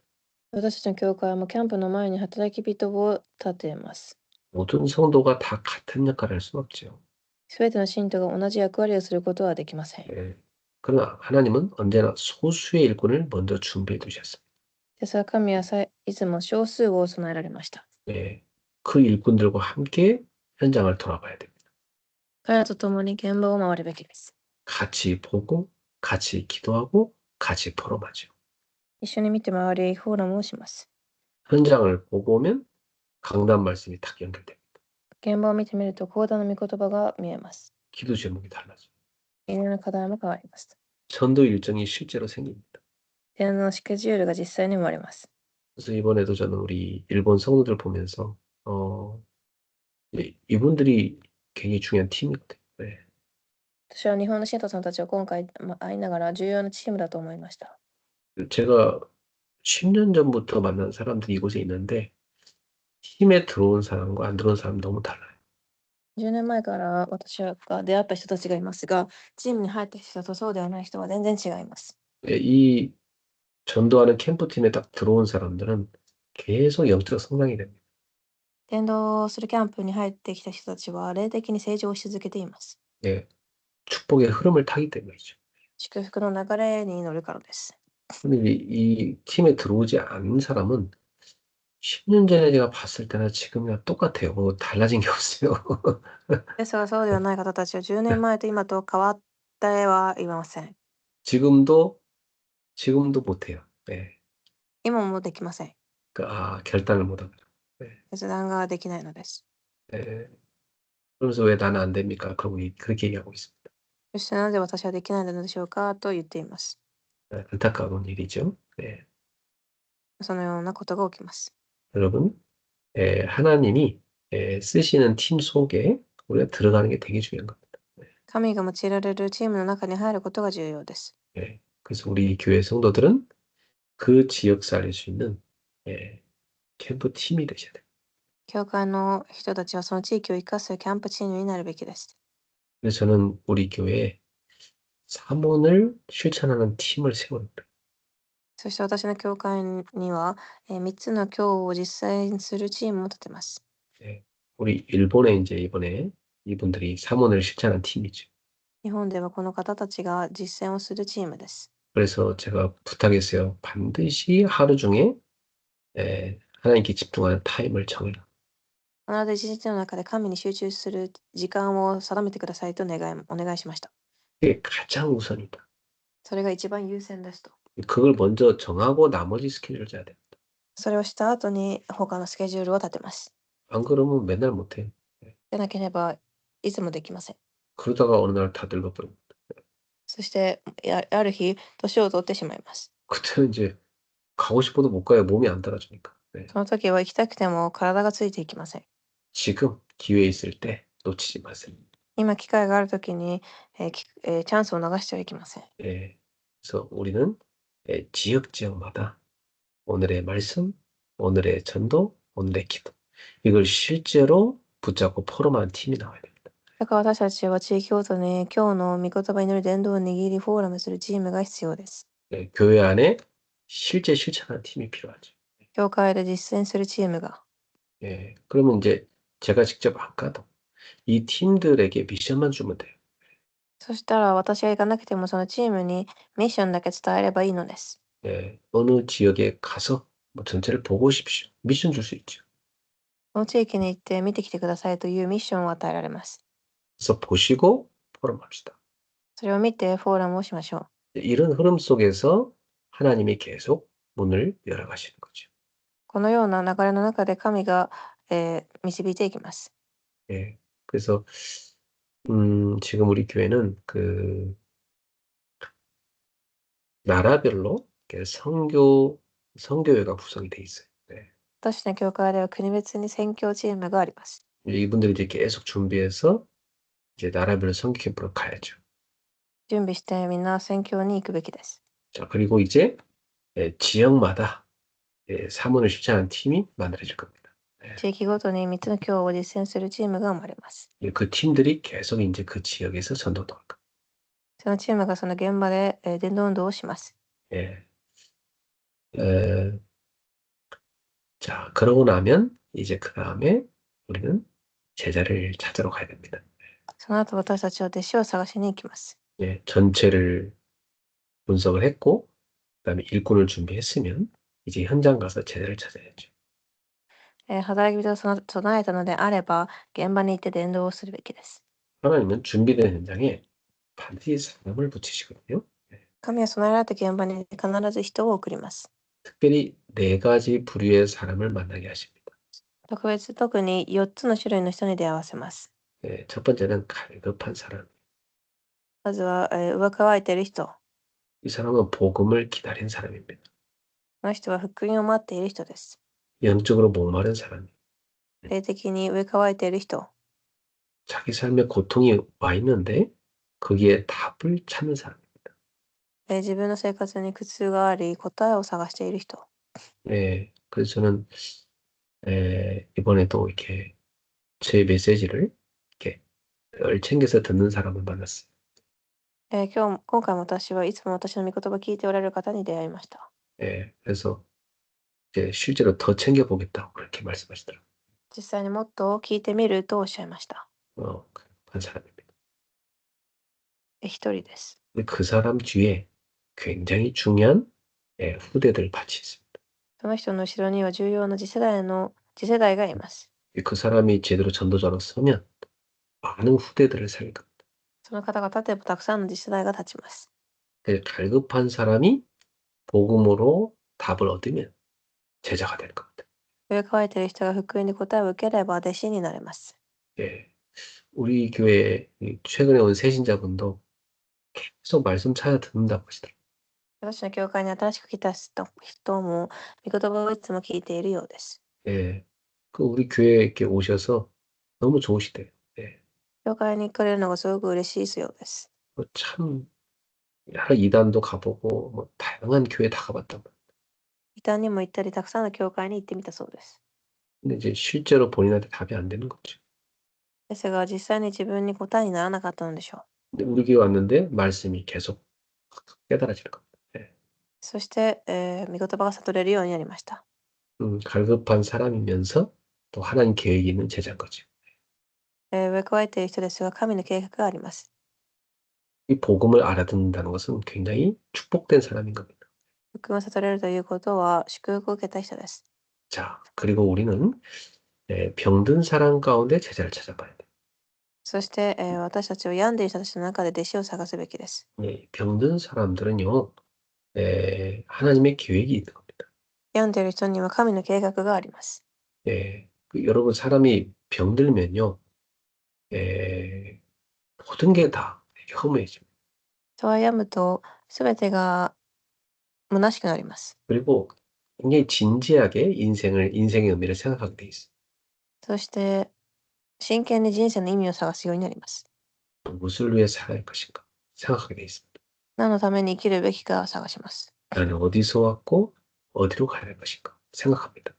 Speaker 2: 私たちの教会もキャンプの前に働き人を立てます。
Speaker 1: 모든 성도가 다 같은 역할을 할 수는 없죠.
Speaker 2: すべての信徒が同じ役割をすることはできません。
Speaker 1: 그러나 하나님은 언제나 소수의 일꾼을 먼저 준비해 두셨어요.
Speaker 2: ですが神はいつも少数を備えられました。
Speaker 1: 그 일꾼들과 함께 현장을 돌아봐야 됩니다.
Speaker 2: 彼らと共に現場を回るべきです。
Speaker 1: 같이 보고, 같이 기도하고, 같이 포럼하죠.
Speaker 2: 一緒に見て回り、フォーラムをします。
Speaker 1: 현장을 보고 오면 강단 말씀이 딱 연결됩니다.
Speaker 2: 現場を見てみると、講談の御言葉が見えます。
Speaker 1: 기도 제목이 달라져요.
Speaker 2: 祈りの課題も変わります。
Speaker 1: 전도 일정이 실제로 생깁니다.
Speaker 2: 電話のスケジュールが実際に生まれます。
Speaker 1: 그래서 이번에도 저는 우리 일본 성도들 보면서 이분들이 굉장히 중요한 팀이거든요.
Speaker 2: 私は日本の信徒さんたちを今回会いながら重要なチームだと思いました。
Speaker 1: 제가 10년 전부터 만난 사람들이 이곳에 있는데 팀에 들어온 사람과 안 들어온 사람 너무 달라요.
Speaker 2: 10年前から私が出会った人たちがいますが、チームに入った人とそうではない人は全然違います。
Speaker 1: 이 전도하는 캠프팀에 딱 들어온 사람들은 계속 영적 성장이 됩니다.
Speaker 2: 伝道するキャンプに入ってきた人たちは、霊的に成長し続けています。
Speaker 1: 예, 축복의 흐름을 타기 때문이죠.
Speaker 2: 祝福の流れに乗るからです。
Speaker 1: 근데 이 팀에 들어오지 않은 사람은 10년 전에 제가 봤을 때나 지금이나 똑같아요. 뭐 달라진 게 없어요.
Speaker 2: ですが、そうではない方たちは10年前と今と変わってはいません。
Speaker 1: 지금도 못해요. 네.
Speaker 2: 今もできません。
Speaker 1: 결단을 못하고. 네.
Speaker 2: 決断ができないのです。
Speaker 1: 네. 그러면서 왜 나는 안 됩니까? 그렇게 얘기하고 있습니다.
Speaker 2: そしてなぜ私はできないのでしょうかと言っています。
Speaker 1: 네, 안타까운 일이죠. 네.
Speaker 2: そのようなことが起きます。
Speaker 1: 여러분, 하나님이 쓰시는 팀 속에 우리가 들어가는 게 되게 중요한 겁니다.
Speaker 2: 神が用いられるチームの中に入ることが重要です。
Speaker 1: 네. 그래서 우리 교회 성도들은 그 지역 살릴 수 있는 캠프 팀이 되셔야 돼요.
Speaker 2: 教会の人たちはその地域を生かすキャンプチームになるべきです。
Speaker 1: 그래서 저는 우리 교회에 사문을 실천하는 팀을 세웠다.
Speaker 2: そして私の教会には、3つの教を実践するチームを立てます。
Speaker 1: 네. 우리 일본에 이제 이번에 이분들이 사문을 실천한 팀이죠.
Speaker 2: 日本ではこの方たちが実践をするチームです。
Speaker 1: 그래서 제가 부탁했어요. 반드시 하루 중에 하나님께 집중하는 타임을 정해라.
Speaker 2: 必ず一日の中で神に集中する時間を定めてくださいとお願いしました。
Speaker 1: 그게 가장 우선이다.
Speaker 2: それが一番優先ですと。
Speaker 1: 그걸 먼저 정하고 나머지 스케줄을 짜야 돼.
Speaker 2: それをした後に他のスケジュールを立てます。
Speaker 1: 안 그러면 맨날 못해.
Speaker 2: でなければいつもできません。
Speaker 1: 그러다가 어느 날 다 늙어버려.
Speaker 2: そしてある日、年を取ってしまいます。
Speaker 1: 그때는 이제 가고 싶어도 못 가요. 몸이 안 따라주니까. 네.
Speaker 2: その時は行きたくても体がついていきません。
Speaker 1: 지금 기회 있을 때 놓치지 마세요.
Speaker 2: 今機会がある時に、チャンスを逃してはいけません。
Speaker 1: 예. 그래서 우리는 지역마다 오늘의 말씀, 오늘의 전도, 오늘의 기도 이걸 실제로 붙잡고 포럼한 팀이 나와야 됩니다.
Speaker 2: だから私たちは地域ごとに今日の御言葉に乗る伝道を握りフォーラムするチームが必要です。
Speaker 1: 교회 안에 실제 실천하는 팀이 필요하죠.
Speaker 2: 教会で実践するチームが。
Speaker 1: 예. 그러면 이제 제가 직접 안 가도 이 팀들에게 미션만 주면 돼요.
Speaker 2: そしたら私が行かなくてもそのチームにミッションだけ伝えればいいのです。
Speaker 1: 예. 어느 지역에 가서 뭐 전체를 보고 오십시오. 미션 줄 수 있죠.
Speaker 2: この地域に行って見てきてくださいというミッションを与えられます。
Speaker 1: 그래서 보시고 포럼합시다.
Speaker 2: それを見てフォーラムをしましょう。
Speaker 1: 이런 흐름 속에서 하나님이 계속 문을 열어가시는 거죠.
Speaker 2: このような流れの中で神が、導いていきます。
Speaker 1: 예. 그래서 지금 우리 교회는 나라별로 이렇게 선교회가 구성이 돼 있어요. 네.
Speaker 2: 私の教会では国別に宣教チームがあります。
Speaker 1: 이분들이 이제 계속 준비해서 이제 나라별로 선교 캠프로 가야죠.
Speaker 2: 準備してみんな宣教に行くべきです。
Speaker 1: 자, 그리고 이제 지역마다 사문을 실천하는 팀이 만들어질 겁니다.
Speaker 2: 地域ごとに3つの教を実践するチームが生まれます。
Speaker 1: 그 팀들이 계속 이제 그 지역에서 전도도 할 겁니다.
Speaker 2: そのチームがその現場で、伝道運動をします。
Speaker 1: 예. 자, 그러고 나면 이제 그 다음에 우리는 제자를 찾으러 가야 됩니다.
Speaker 2: その後私たちは弟子を探しに行きます。
Speaker 1: 예, 전체를 분석을 했고, 그다음에 일꾼을 준비했으면 이제 현장 가서 제자를 찾아야죠.
Speaker 2: 働き人を備えたのであれば、現場に行って伝道をするべきです。
Speaker 1: 하나님은 준비된 현장에 반드시 사람을 붙이시거든요.
Speaker 2: 神は備えられた現場に必ず人を送ります。
Speaker 1: 특별히 4가지 부류의 사람을 만나게 하십니다.
Speaker 2: 特に4つの種類の人に出会わせます。
Speaker 1: 예, 첫 번째는 갈급한 사람.
Speaker 2: まずは、上乾いている人。
Speaker 1: 이 사람은 복음을 기다린 사람입니다.
Speaker 2: この人は福音を待っている人です。
Speaker 1: 영적으로 목마른 사람.
Speaker 2: 霊的に上乾いている人。
Speaker 1: 자기 삶에 고통이 와 있는데 거기에 답을 찾는 사람입니다.
Speaker 2: 自分の生活に苦痛があり、答えを探している人。
Speaker 1: 네, 그래서 저는 이번에도 이렇게 제 메시지를 이렇게 늘 챙겨서 듣는 사람을 만났어요.
Speaker 2: 今回も私はいつも私の御言葉を聞いておられる方に出会いました。
Speaker 1: 예, 그래서 이제 실제로 더 챙겨보겠다고 그렇게 말씀하시더라고요.
Speaker 2: 実際にもっと聞いてみるとおっしゃいました。
Speaker 1: 한 사람입니다.
Speaker 2: 一人です。
Speaker 1: 근데 그 사람 뒤에 굉장히 중요한 후대들 같이 있습니다.
Speaker 2: その人の後ろには重要な次世代がいます。
Speaker 1: 그 사람이 제대로 전도자로 서면 많은 후대들을 살릴 겁니다.
Speaker 2: その方が立てばたくさんの次世代が立ちます。
Speaker 1: 갈급한 사람이 복음으로 답을 얻으면 제자가 될 겁니다.
Speaker 2: 上乾いている人が福音に答えを受ければ弟子になれます。
Speaker 1: 예, 우리 교회 최근에 온 새신자분도 계속 말씀 찾아 듣는다고 하시더라고요.
Speaker 2: 私の教会に新しく来た人も御言葉をいつも聞いているようです。
Speaker 1: 예, 그 우리 교회에 이렇게 오셔서 너무 좋으시대요. 예,
Speaker 2: 教会に来れるのがすごく嬉しいようです。
Speaker 1: 참 여러 이단도 가보고 뭐 다양한 교회 다 가봤단 말이에요.
Speaker 2: 異端にも行ったり、たくさんの教会に行ってみたそうです。
Speaker 1: 근데 이제 실제로 본인한테 답이 안 되는 거죠.
Speaker 2: ですが、実際に自分に答えにならなかったのでしょう。
Speaker 1: 근데 우리 교회 왔는데 말씀이 계속 깨달아지는 겁니다. 예,
Speaker 2: そして、御言葉が悟れるようになりました。
Speaker 1: 갈급한 사람이면서 또 하나님 계획이 있는 제자인 거죠.
Speaker 2: 植え加えている人ですが、神の計画があります。
Speaker 1: 이 복음을 알아듣는다는 것은 굉장히 축복된 사람인 겁니다.
Speaker 2: 福音を悟れるということは、祝福を受けた人です。
Speaker 1: 자, 그리고 우리는 병든 사람 가운데 제자를 찾아봐야 돼요.
Speaker 2: そして、私たちを病んでいる人たちの中で弟子を探すべきです。
Speaker 1: 예, 병든 사람들은요, 하나님의 계획이 있는 겁니다.
Speaker 2: 病んでいる人には神の計画があります。
Speaker 1: 여러분 사람이 병들면요, 예, 모든 게 다 허무해집니다.
Speaker 2: 人は病むと、すべてが虚しくなります。
Speaker 1: 그리고 굉장히 진지하게 인생의 의미를 생각하게 돼 있어요.
Speaker 2: そして、真剣に人生の意味を探すようになります。
Speaker 1: 무엇을 위해 살아야 할 것인가 생각하게 돼 있습니다.
Speaker 2: 何のために生きるべきかを探します。
Speaker 1: 나는 어디서 왔고 어디로 가야 할 것인가 생각합니다.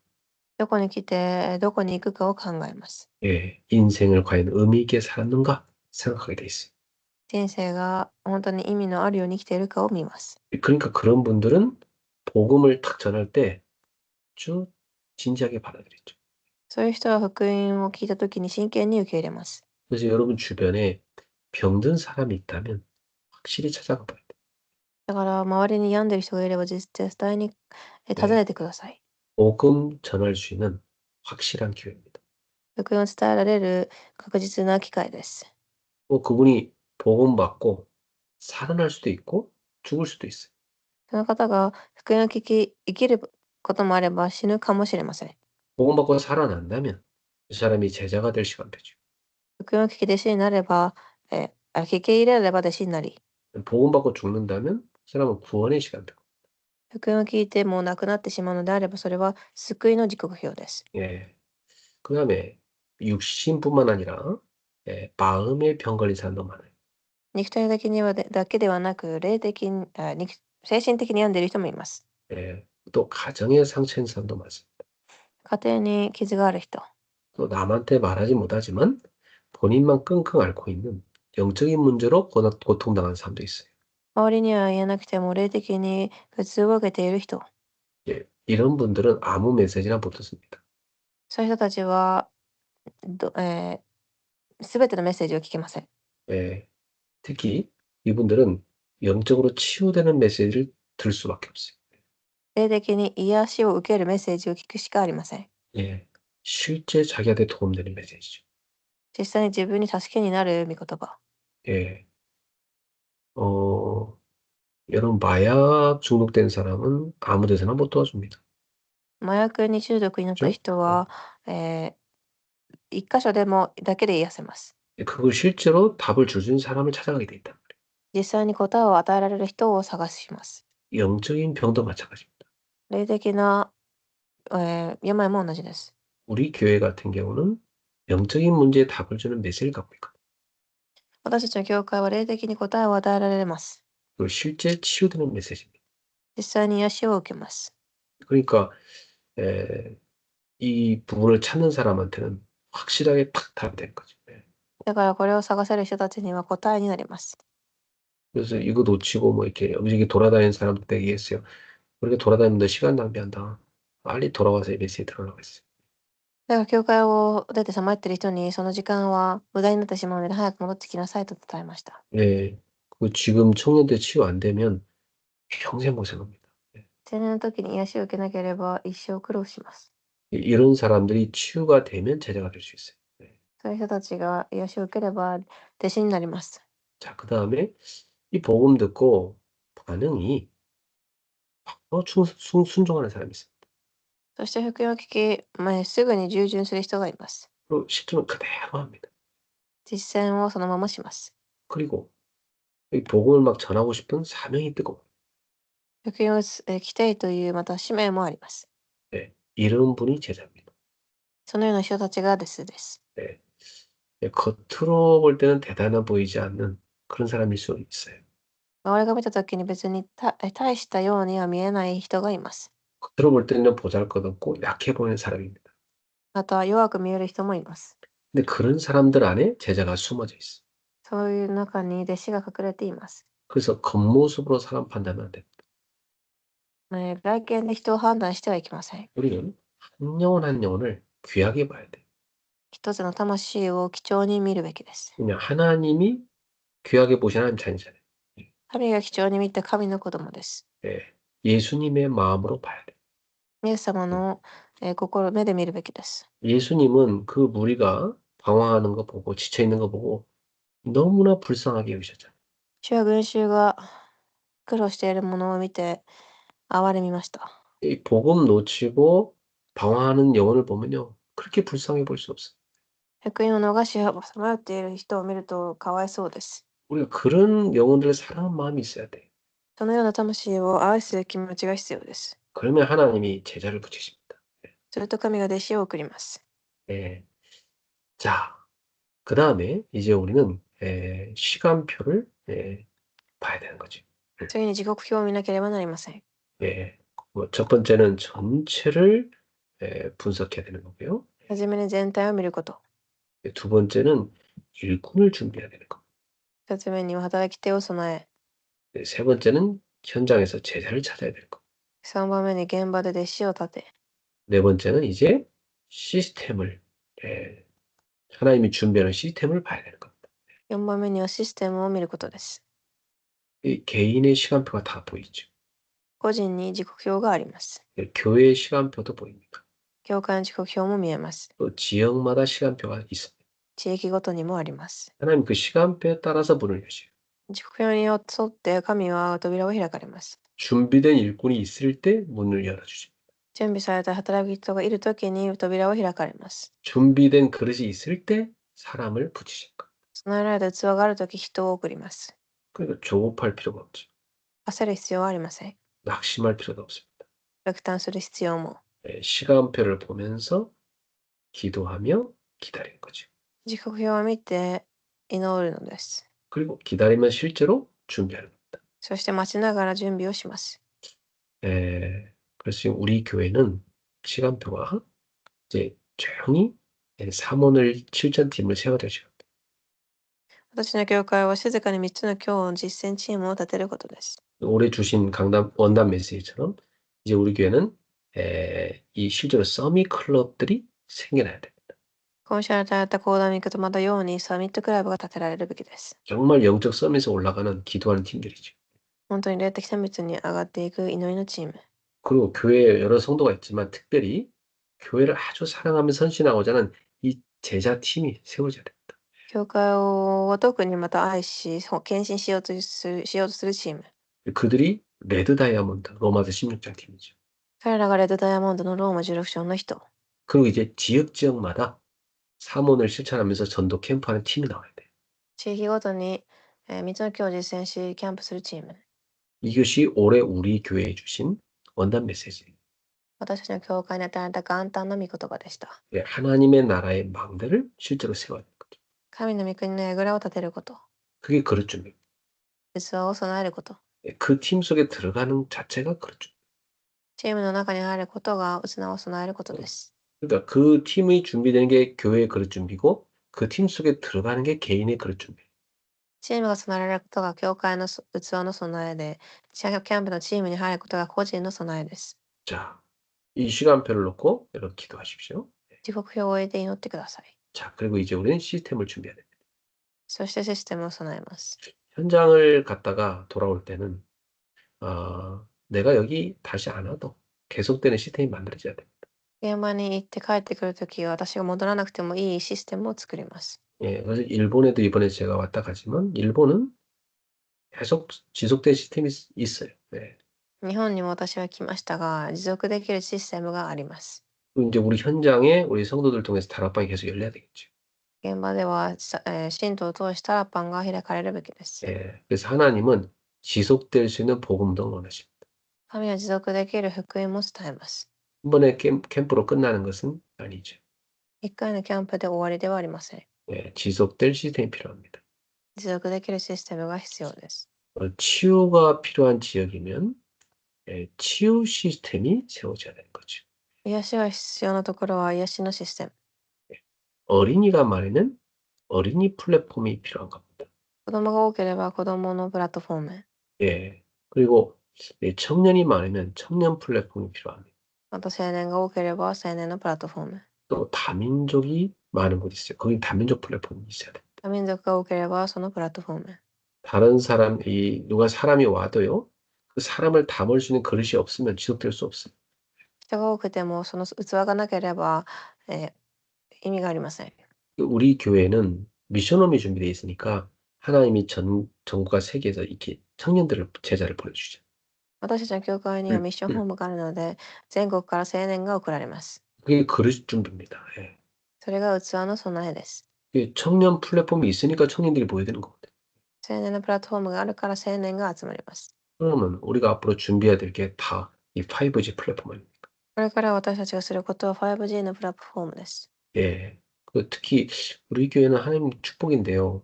Speaker 2: どこに来て、どこに行くかを考えます。
Speaker 1: 인생을 과연 의미 있게 살았는가 생각하게 돼 있어요.
Speaker 2: 人生が本当に意味のあるように生きているかを見ます。
Speaker 1: 그러니까 그런 분들은 복음을 탁 전할 때 아주 진지하게 받아들였죠.
Speaker 2: そういう人は福音を聞いたときに真剣に受け入れます。
Speaker 1: 그래서 여러분 주변에 병든 사람이 있다면 확실히 찾아가 봐야 돼요.
Speaker 2: だから周りに病んでいる人がいれば絶対に訪ねてください。
Speaker 1: 복음 전할 수 있는 확실한 기회입니다.
Speaker 2: 福音を伝えられる確実な機会です。
Speaker 1: 그분이 복음 받고 살아날 수도 있고 죽을 수도 있어요.
Speaker 2: その方が福音を聞き生きることもあれば死ぬかもしれません。
Speaker 1: 복음 받고 살아난다면 그 사람이 제자가 될 시간표죠.
Speaker 2: 福音を聞き弟子になれば、聞き入れれば弟子になり、
Speaker 1: 복음 받고 죽는다면 그 사람은 구원의 시간표.
Speaker 2: 福音を聞いてもう亡くなってしまうのであれば、それは救いの時刻表です。
Speaker 1: 예. 그다음에 육신뿐만 아니라 마음의 병 걸린 사람도 많아요.
Speaker 2: 肉体的にはだけではなく、霊的に精神的に病んでいる人もいます。
Speaker 1: 또 가정의 상처인 사람도 많습니다.
Speaker 2: 家庭に傷がある人、
Speaker 1: 또 남한테 말하지 못하지만 본인만 끙끙 앓고 있는 영적인 문제로 고통당하는 사람도 있어요.
Speaker 2: 周りには言えなくても霊的に苦痛を受けている人、
Speaker 1: 이런 분들은 아무 메시지나 못 듣습니다.
Speaker 2: そういう人たちはすべてのメッセージを聞けません。
Speaker 1: 특히 이분들은 영적으로 치유되는 메시지를 들을 수밖에 없어요.
Speaker 2: 霊的に癒しを受けるメッセージを聞くしかありません。
Speaker 1: 실제 자기한테 도움되는 메시지죠.
Speaker 2: 実際に自分に助けになる御言葉。
Speaker 1: 여러분 마약 중독된 사람은 아무 데서나 못 도와줍니다.
Speaker 2: 麻薬に中毒になった
Speaker 1: 그렇죠?
Speaker 2: 人は、一箇所でもだけで癒せます。
Speaker 1: 그걸 실제로 답을 줄 수 있는 사람을 찾아가게 돼 있단 말이에요.
Speaker 2: 実際に答えを与えられる人を探します。
Speaker 1: 영적인 병도 마찬가지입니다.
Speaker 2: 霊的な、病も同じです。
Speaker 1: 우리 교회 같은 경우는 영적인 문제에 답을 주는 메시지를 갖고 있거든요.
Speaker 2: 私たちの教会は霊的に答えを与えられます。
Speaker 1: 그리고 실제 치유되는 메시지입니다.
Speaker 2: 実際に癒しを受けます。
Speaker 1: 그러니까 이 부분을 찾는 사람한테는 확실하게 탁 답이 되는 거죠.
Speaker 2: だからこれを探せる人たちには答えになります。
Speaker 1: 그래서 이거 놓치고 뭐 이렇게 여기저기 돌아다니는 사람들한테 얘기했어요. 그렇게 돌아다니면 너 시간 낭비한다. 빨리 돌아와서 메시지 들으라고 했어요.
Speaker 2: だから教会を出てさまよってる人にその時間は無駄になってしまうので早く戻ってきなさいと伝えました。
Speaker 1: 예. 그 지금 청년대 치유 안 되면 평생 고생합니다. 예.
Speaker 2: 青年の時に癒しを受けなければ一生苦労します。
Speaker 1: 이런 사람들이 치유가 되면 제자가 될 수 있어요. 예.
Speaker 2: そういう人たちが癒しを受ければ弟子になります。
Speaker 1: 자, 그다음에 이 복음 듣고 반응이 순종하는 사람이 있어요.
Speaker 2: そして福音を聞き、すぐに従順する人がいます。
Speaker 1: 그리고 실천은 그대로 합니다.
Speaker 2: 実践をそのままします。
Speaker 1: 그리고 이 복음을 막 전하고 싶은 사명이 뜨거워요.
Speaker 2: 福音を聞きたいというまた使命もあります。
Speaker 1: 예. 이런 분이 제자입니다.
Speaker 2: そのような人たちが弟子です。
Speaker 1: 예. 예, 겉으로 볼 때는 대단해 보이지 않는 그런 사람일 수 있어요.
Speaker 2: 周りが見た時に別に大したようには見えない人がいます。
Speaker 1: 겉으로 볼 때는 보잘것없고 약해 보이는 사람입니다.
Speaker 2: また弱く見える人もいます。
Speaker 1: 근데 그런 사람들 안에 제자가 숨어져 있어.
Speaker 2: そういう中に弟子が隠れています。
Speaker 1: 그래서 겉모습으로 사람 판단하면 안 됩니다.
Speaker 2: 外見で人を判断してはいけません。
Speaker 1: 우리는 한 영혼 한 영혼을 귀하게 봐야 돼요.
Speaker 2: 一つの魂を貴重に見るべきです。
Speaker 1: 그냥 하나님이 귀하게 보시는 하나님 자녀잖아요.
Speaker 2: 神が貴重に見た神の子供です。
Speaker 1: 예. 예수님의 마음으로 봐야 돼요.
Speaker 2: イエス様の心、目で見るべきです。
Speaker 1: 예수님은 그 무리가 방황하는 거 보고 지쳐 있는 거 보고 너무나 불쌍하게 여기셨잖아요.
Speaker 2: 主は群衆が苦労しているものを見て憐れみました。
Speaker 1: 이 복음 놓치고 방황하는 영혼을 보면요. 그렇게 불쌍해 볼 수 없어요.
Speaker 2: 福音を逃しさまよっている人を見るとかわいそうです。
Speaker 1: 우리가 그런 영혼들을 사랑하는 마음이 있어야 돼요.
Speaker 2: そのような魂を愛する気持ちが必要です。
Speaker 1: 그러면 하나님이 제자를 붙이십니다.
Speaker 2: すると神が弟子を送ります。
Speaker 1: 예. 자, 그다음에 이제 우리는 시간표를 봐야 되는 거죠.
Speaker 2: 次に時刻表を見なければなりません。
Speaker 1: 예. 첫 번째는 전체를 분석해야 되는 거고요.
Speaker 2: はじめに全体を見ること。
Speaker 1: 두 번째는 일꾼을 준비해야 되는 거.
Speaker 2: 二つ目には働き手を備え。
Speaker 1: 세 번째는 현장에서 제자를 찾아야 되는 거.
Speaker 2: 三番目に現場で弟子を立て。
Speaker 1: 네 번째는 이제 시스템을 하나님이 준비하는 시스템을 봐야 되는 겁니다.
Speaker 2: 四番目にはシステムを見ることです。
Speaker 1: 이 개인의 시간표가 다 보이죠.
Speaker 2: 個人に時刻表があります。
Speaker 1: 교회의 시간표도 보입니다.
Speaker 2: 教会の時刻表も見えます。
Speaker 1: 또 지역마다 시간표가 있습니다.
Speaker 2: 地域ごとにもあります。
Speaker 1: 하나님 그 시간표에 따라서 문을 여셔요.
Speaker 2: 時刻表に沿って神は扉を開かれます。
Speaker 1: 준비된 일꾼이 있을 때 문을 열어주십니다.
Speaker 2: 準備された働き人がいるときに扉を開かれます。
Speaker 1: 준비된 그릇이 있을 때 사람을 붙이실 겁니다.
Speaker 2: 備えられた器があるとき人を送ります。
Speaker 1: 그러니까 조급할 필요가 없죠.
Speaker 2: 焦る必要はありません。
Speaker 1: 낙심할 필요도 없습니다.
Speaker 2: 落胆する必要も。
Speaker 1: 시간표를 보면서 기도하며 기다리는 거죠.
Speaker 2: 時刻表を見て祈るのです。
Speaker 1: 그리고 기다리면 실제로 준비하는 겁니다.
Speaker 2: そして待ちながら準備をします。
Speaker 1: 그래서 지금 우리 교회는 시간표가 이제 조용히 삼원을 실전팀을 세워야 시간.
Speaker 2: 私の教会は静かに3つの教を実践チームを立てることです。
Speaker 1: 올해 주신 강단 원단 메시지처럼 이제 우리 교회는 이 실제로 서밋 클럽들이 생겨나야 됩니다.
Speaker 2: 今週与えた講談に行くとまたようにサミットクラブが立てられるべきです。
Speaker 1: 정말 영적 서밋에 올라가는 기도하는 팀들이죠.
Speaker 2: 本当に霊的サミットに上がっていく祈りのチーム。
Speaker 1: 그리고 교회에 여러 성도가 있지만 특별히 교회를 아주 사랑하며 선신하고자 하는 이 제자 팀이 세워져야 됩니다.
Speaker 2: 教会を特にまた愛し、献身しようとするチーム。
Speaker 1: 그들이 레드 다이아몬드 로마서 16장 팀이죠.
Speaker 2: 彼らがレッドダイヤモンドのローマ16章の人。
Speaker 1: 그리고 이제 지역마다 사몬을 실천하면서 전도 캠프하는 팀이 나와야 돼요.
Speaker 2: 地域ごとに3つの教を実践し、キャンプするチーム。
Speaker 1: 이것이 올해 우리 교회에 주신 원단 메시지예요.
Speaker 2: 私たちの教会に与えた元旦の御言葉でした。
Speaker 1: 하나님의 나라의 망대를 실제로 세워야 되는 거죠.
Speaker 2: 神の御国の櫓を立てること。
Speaker 1: 그게 그릇 준비.
Speaker 2: 器を備えること。
Speaker 1: 그 팀 속에 들어가는 자체가 그릇 준비.
Speaker 2: チームの中に入ることが器を備えることです。
Speaker 1: 그러니까 그 팀이 준비되는 게 교회의 그릇 준비고 그 팀 속에 들어가는 게 개인의 그릇 준비.
Speaker 2: チームが備えられることが教会の器の備えで、キャンプのチームに入ることが個人の備えです。
Speaker 1: 자, 이 시간표를 놓고 여러분 기도하십시오.
Speaker 2: 時刻表を終えて祈ってください。
Speaker 1: 자, 그리고 이제 우리는 시스템을 준비해야 됩니다.
Speaker 2: そしてシステムを備えます。
Speaker 1: 현장을 갔다가 돌아올 때는 내가 여기 다시 안 와도 계속되는 시스템이 만들어져야 됩니다.
Speaker 2: 現場に行って帰ってくるときは私が戻らなくてもいいシステムを作ります。
Speaker 1: 예, 그래서 일본에도 이번에 제가 왔다 가지만 일본은 계속 지속된 시스템이 있어요. 네.
Speaker 2: 日本にも私は来ましたが、持続できるシステムがあります。
Speaker 1: 그리고 이제 우리 현장에 우리 성도들 통해서 다락방이 계속 열려야 되겠죠.
Speaker 2: 現場では、信徒を通したらパンが開かれるべきです。
Speaker 1: 예, 그래서 하나님은 지속될 수 있는 복음도 원하십니다.
Speaker 2: 神は持続できる福音も伝えます。
Speaker 1: 한 번에 캠프로 끝나는 것은 아니죠.
Speaker 2: 一回のキャンプで終わりではありません。
Speaker 1: 예, 지속될 시스템이 필요합니다.
Speaker 2: 持続できるシステムが必要です。
Speaker 1: 치유가 필요한 지역이면 치유 시스템이 세워져야 되는 거죠.
Speaker 2: 癒しが必要なところは癒しのシステム。
Speaker 1: 어린이가 많으면 어린이 플랫폼이 필요한 겁니다.
Speaker 2: 子供が多ければ子供のプラットフォーム。
Speaker 1: 예, 그리고 청년이 많으면 청년 플랫폼이 필요합니다.
Speaker 2: また青年が多ければ青年のプラットフォーム。
Speaker 1: 또 다민족이 많은 곳이 있어요. 거기 다민족 플랫폼이 있어야 돼요.
Speaker 2: 多民族が多ければそのプラットフォーム。
Speaker 1: 다른 누가 사람이 와도요, 그 사람을 담을 수 있는 그릇이 없으면 지속될 수 없어요.
Speaker 2: 人が多くてもその器がなければ、意味がありません。
Speaker 1: 우리 교회는 미션홈이 준비되어 있으니까 하나님이 전국과 세계에서 이렇게 청년들을, 제자를 보내주죠.
Speaker 2: 私たちの教会にはミッションホームがあるので、全国から青年が送られます。
Speaker 1: 그게 그릇 준비입니다. 예.
Speaker 2: それが器の備えです。
Speaker 1: 청년 플랫폼이 있으니까 청년들이 모여야 되는 거거든요.
Speaker 2: 青年のプラットフォームがあるから青年が集まります。
Speaker 1: 그러면 우리가 앞으로 준비해야 될 게 다 이 5G 플랫폼 아닙니까?
Speaker 2: これから私たちがすることは 5G のプラットフォームです。
Speaker 1: 예. 특히 우리 교회는 하나님 축복인데요.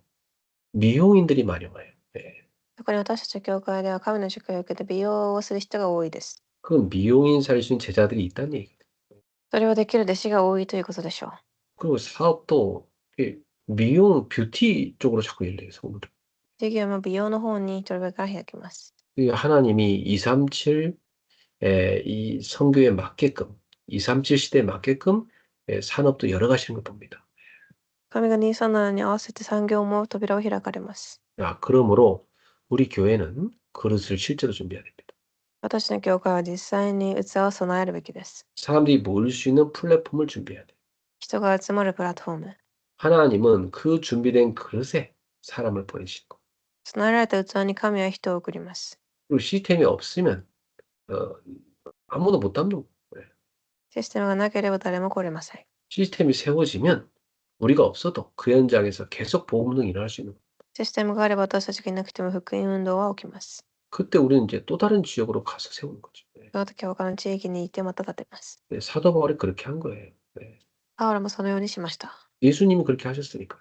Speaker 1: 미용인들이 많이 와요. 예.
Speaker 2: 特に私たちの教会では神の祝福を受けて美容をする人が多いです。
Speaker 1: 그 미용인 살 수 있는 제자들이 있다는 얘기예요.
Speaker 2: それをできる弟子が多いということでしょう。
Speaker 1: 그리고 사업도 미용 뷰티 쪽으로 자꾸 열려요, 성도들.
Speaker 2: 事業も美容の方にそれから開きます。
Speaker 1: 하나님이 237 이 선교에 맞게끔 237 시대에 맞게끔 산업도 열어가시는 걸 봅니다.
Speaker 2: 神が237に合わせて産業も扉を開かれます。
Speaker 1: 그러므로 우리 교회는 그릇을 실제로 준비해야 됩니다.
Speaker 2: 私の教会は実際に器を備えるべきです。
Speaker 1: 사람들이 모일 수 있는 플랫폼을 준비해야 돼요.
Speaker 2: 人が集まるプラットフォーム。
Speaker 1: 하나님은 그 준비된 그릇에 사람을 보내시는 거.
Speaker 2: 備えられた器に神は人を送ります。
Speaker 1: 그리고 시스템이 없으면 아무도 못 담는 거예요.
Speaker 2: システムがなければ誰も来れません。
Speaker 1: 시스템이 세워지면 우리가 없어도 그 현장에서 계속 복음 운동이 일어날 수 있는 거예요.
Speaker 2: システムがあれば私たちがいなくても福音運動は起きます。
Speaker 1: 그때 우리는 이제 또 다른 지역으로 가서 세우는 거죠.
Speaker 2: その時は他の地域に行ってまた建てます。
Speaker 1: 사도 바울이 그렇게 한 거예요.
Speaker 2: パウロもそのようにしました。
Speaker 1: 예수님이 그렇게 하셨으니까.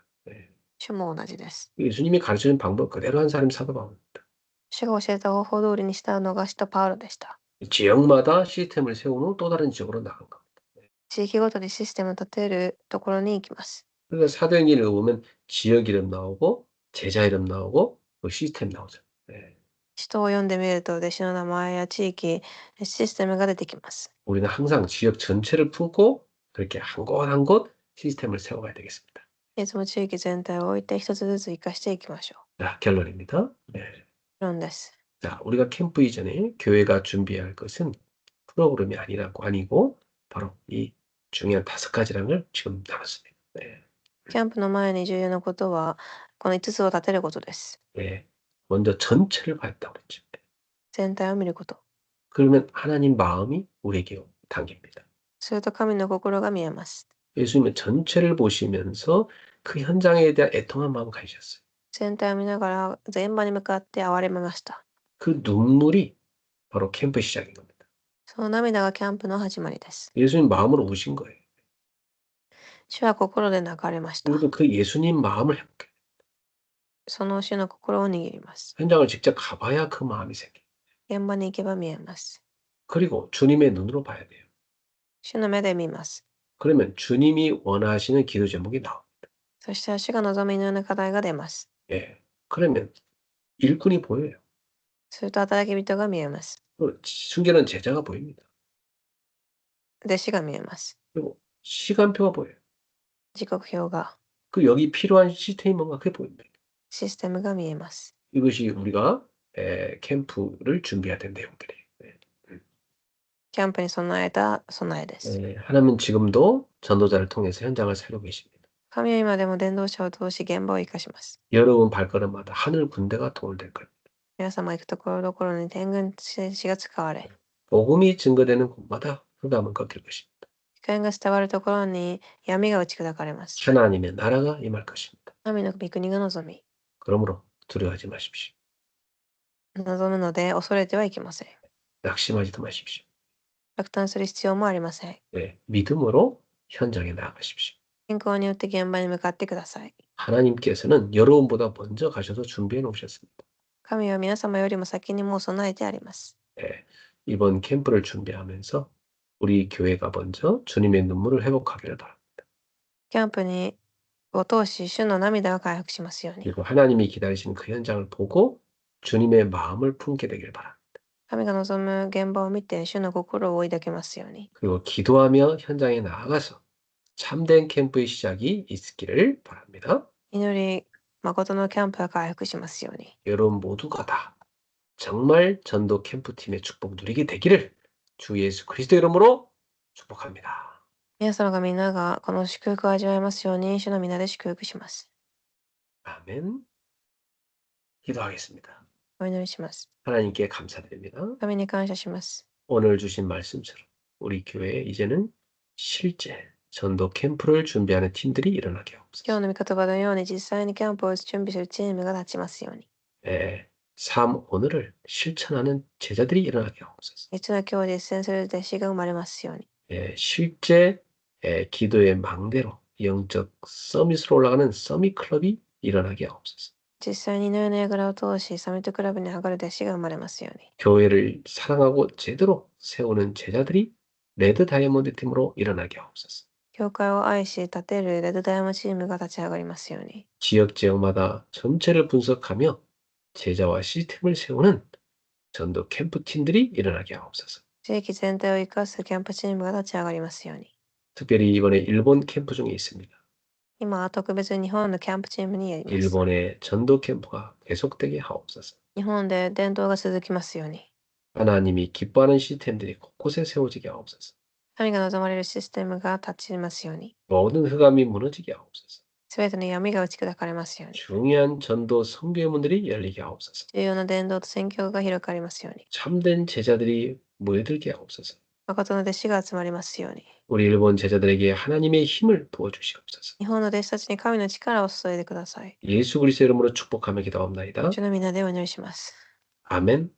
Speaker 2: 主も同じです。
Speaker 1: 예수님이 가르치는 방법 그대로 한 사람이 사도 바울입니다.
Speaker 2: 主が教えた方法通りにしたのが使徒パウロでした。
Speaker 1: 지역마다 시스템을 세우는 또 다른 지역으로 나간 겁니다.
Speaker 2: 地域ごとにシステムを立てるところに行きます。
Speaker 1: 그러니까 사도행전을 보면 지역 이름 나오고 제자 이름 나오고 또 시스템 나오죠.
Speaker 2: 使徒を読んでみると弟子の名前や地域、システムが出てきます。
Speaker 1: 우리는 항상 지역 전체를 품고 그렇게 한 곳 한 곳 시스템을 세워가야 되겠습니다.
Speaker 2: いつも地域全体を置いて一つずつ生かしていきましょ
Speaker 1: 자, 결론입니다.
Speaker 2: う。論です。
Speaker 1: 자, 우리가 캠프 이전에 교회가 준비해야 할 것은 프로그램이 아니고 바로 이 중요한 5가지랑을 지금 나눴습니다.
Speaker 2: キャンプの前に重要なことは、この5つを立てることです。
Speaker 1: 먼저 전체를 봤다고 그랬죠.
Speaker 2: 全体を見ること。
Speaker 1: 그러면 하나님 마음이 우리에게 담깁니다.
Speaker 2: すると神の心が見えます。
Speaker 1: 예수님은 전체를 보시면서 그 현장에 대한 애통한 마음을 가지셨어요.
Speaker 2: 全体を見ながら全場に向かって憐れみました。
Speaker 1: 그 눈물이 바로 캠프 시작인 겁니다.
Speaker 2: その涙がキャンプの始まりです。
Speaker 1: 예수님 마음으로 우신 거예요.
Speaker 2: 主は心で泣かれました。
Speaker 1: 그리고 그 예수님 마음을 회복해요.
Speaker 2: その主の心を握ります。
Speaker 1: 현장을 직접 가봐야 그 마음이 생겨요.
Speaker 2: 現場に行けば見えます。
Speaker 1: 그리고 주님의 눈으로 봐야 돼요.
Speaker 2: 主の目で見ます。
Speaker 1: 그러면 주님이 원하시는 기도 제목이 나옵니다.
Speaker 2: そして主が望みのような課題が出ます。
Speaker 1: 예. 그러면 일꾼이 보여요.
Speaker 2: すると働き人が見えます。
Speaker 1: 또 순결한 제자가 보입니다.
Speaker 2: 弟子が見えます。
Speaker 1: 그리고 시간표가 보여요.
Speaker 2: 時刻表が、
Speaker 1: 그 여기 필요한 시스템이 뭔가 그게 보입니다.
Speaker 2: システムが見えます。
Speaker 1: 이것이 우리가 캠프를 준비해야 된 내용들이에요. 네.
Speaker 2: キャンプに備えた備えです。
Speaker 1: 하나님은 지금도 전도자를 통해서 현장을 살고 계십니다.
Speaker 2: 神は今でも伝道者を通し現場を生かします。
Speaker 1: 여러분 발걸음마다 하늘 군대가 도울될 거예요.
Speaker 2: 皆様行くところどころに天軍戦士が使われ、
Speaker 1: 복음이 증거되는 곳마다 흑암은 꺾일 것입니다.
Speaker 2: 光が伝わるところに闇が打ち砕かれます。
Speaker 1: 하나님의 나라가 임할 것입니다.
Speaker 2: 神の御国が望み、
Speaker 1: 그러므로 두려워하지 마십시오.
Speaker 2: 望むので恐れてはいけません。
Speaker 1: 낙심하지도 마십시오.
Speaker 2: 落胆する必要もありません。
Speaker 1: 네, 믿음으로 현장에 나아가십시오.
Speaker 2: 信仰によって現場に向かってください。
Speaker 1: 하나님께서는 여러분보다 먼저 가셔서 준비해 놓으셨습니다.
Speaker 2: 神は皆様よりも先にもう備えてあります。
Speaker 1: 네, 이번 캠프를 준비하면서 우리 교회가 먼저 주님의 눈물을 회복하기를 바랍니다.
Speaker 2: キャンプにを通し、主の涙が回復しますように。
Speaker 1: 그리고 하나님이 기다리시는 그 현장을 보고 주님의 마음을 품게 되길 바랍니다.
Speaker 2: 神が望む現場を見て、主の心を抱けますように。
Speaker 1: 그리고 기도하며 현장에 나아가서 참된 캠프의 시작이 있기를 바랍니다.
Speaker 2: 祈り、誠のキャンプが回復しますように。
Speaker 1: 여러분 모두가 다 정말 전도 캠프팀의 축복 누리게 되기를 주 예수 그리스도 이름으로 축복합니다.
Speaker 2: 皆様がみんながこの祝福を味わえますように、主の皆で祝福します。
Speaker 1: 아멘. 기도하겠습니다.
Speaker 2: お祈りします。
Speaker 1: 하나님께 감사드립니다.
Speaker 2: 神に感謝します。
Speaker 1: 오늘 주신 말씀처럼 우리 교회에 이제는 실제 전도 캠프를 준비하는 팀들이 일어나게
Speaker 2: 今
Speaker 1: 하옵소서.
Speaker 2: 日の御言葉のように実際にキャンプを準備するチームが立ちますように。
Speaker 1: 삶 오늘을 실천하는 제자들이 일어나게 하옵소서.
Speaker 2: いつの今日実践する弟子が生まれますように。
Speaker 1: 실제 기도의 망대로 영적 서밋으로 올라가는 서밋 클럽이 일어나게 하옵소서.
Speaker 2: 実際に祈りの櫓を通し、サミットクラブに上がる弟子が生まれますように。
Speaker 1: 교회를 사랑하고 제대로 세우는 제자들이 레드 다이아몬드 팀으로 일어나게 하옵소서.
Speaker 2: 教会を愛し立てるレッドダイヤモンドチームが立ち上がりますように。
Speaker 1: 지역마다 전체를 분석하며 제자와 시스템을 세우는 전도 캠프 팀들이 일어나게 하옵소서.
Speaker 2: 地域全体を生かすキャンプチームが立ち上がりますように。
Speaker 1: 특별히 이번에 일본 캠프 중에 있습니다.
Speaker 2: 今は特別に日本のキャンプチームにやります。
Speaker 1: 일본의 전도 캠프가 계속되게 하옵소서.
Speaker 2: 日本で伝統が続きますように。
Speaker 1: 하나님이 기뻐하는 시스템들이 곳곳에 세워지게 하옵소서.
Speaker 2: 神が望まれるシステムが立ちますように。
Speaker 1: 모든 흑암이 무너지게 하옵소서.
Speaker 2: すべての闇が打ち砕かれますように。
Speaker 1: 중요한 전도 선교의 문들이 열리게 하옵소서.
Speaker 2: 重要な伝道と宣教が開かれますように。
Speaker 1: 참된 제자들이 모여들게 하옵소서.
Speaker 2: 誠の弟子が集まりますように。
Speaker 1: 우리 일본 제자들에게 하나님의 힘을 부어주시옵소서.
Speaker 2: 日本の弟子たちに神の力を注いでください。
Speaker 1: 예수 그리스도 이름으로 축복하며 기도합나이다.
Speaker 2: 主の皆でお祈りします。
Speaker 1: 아멘.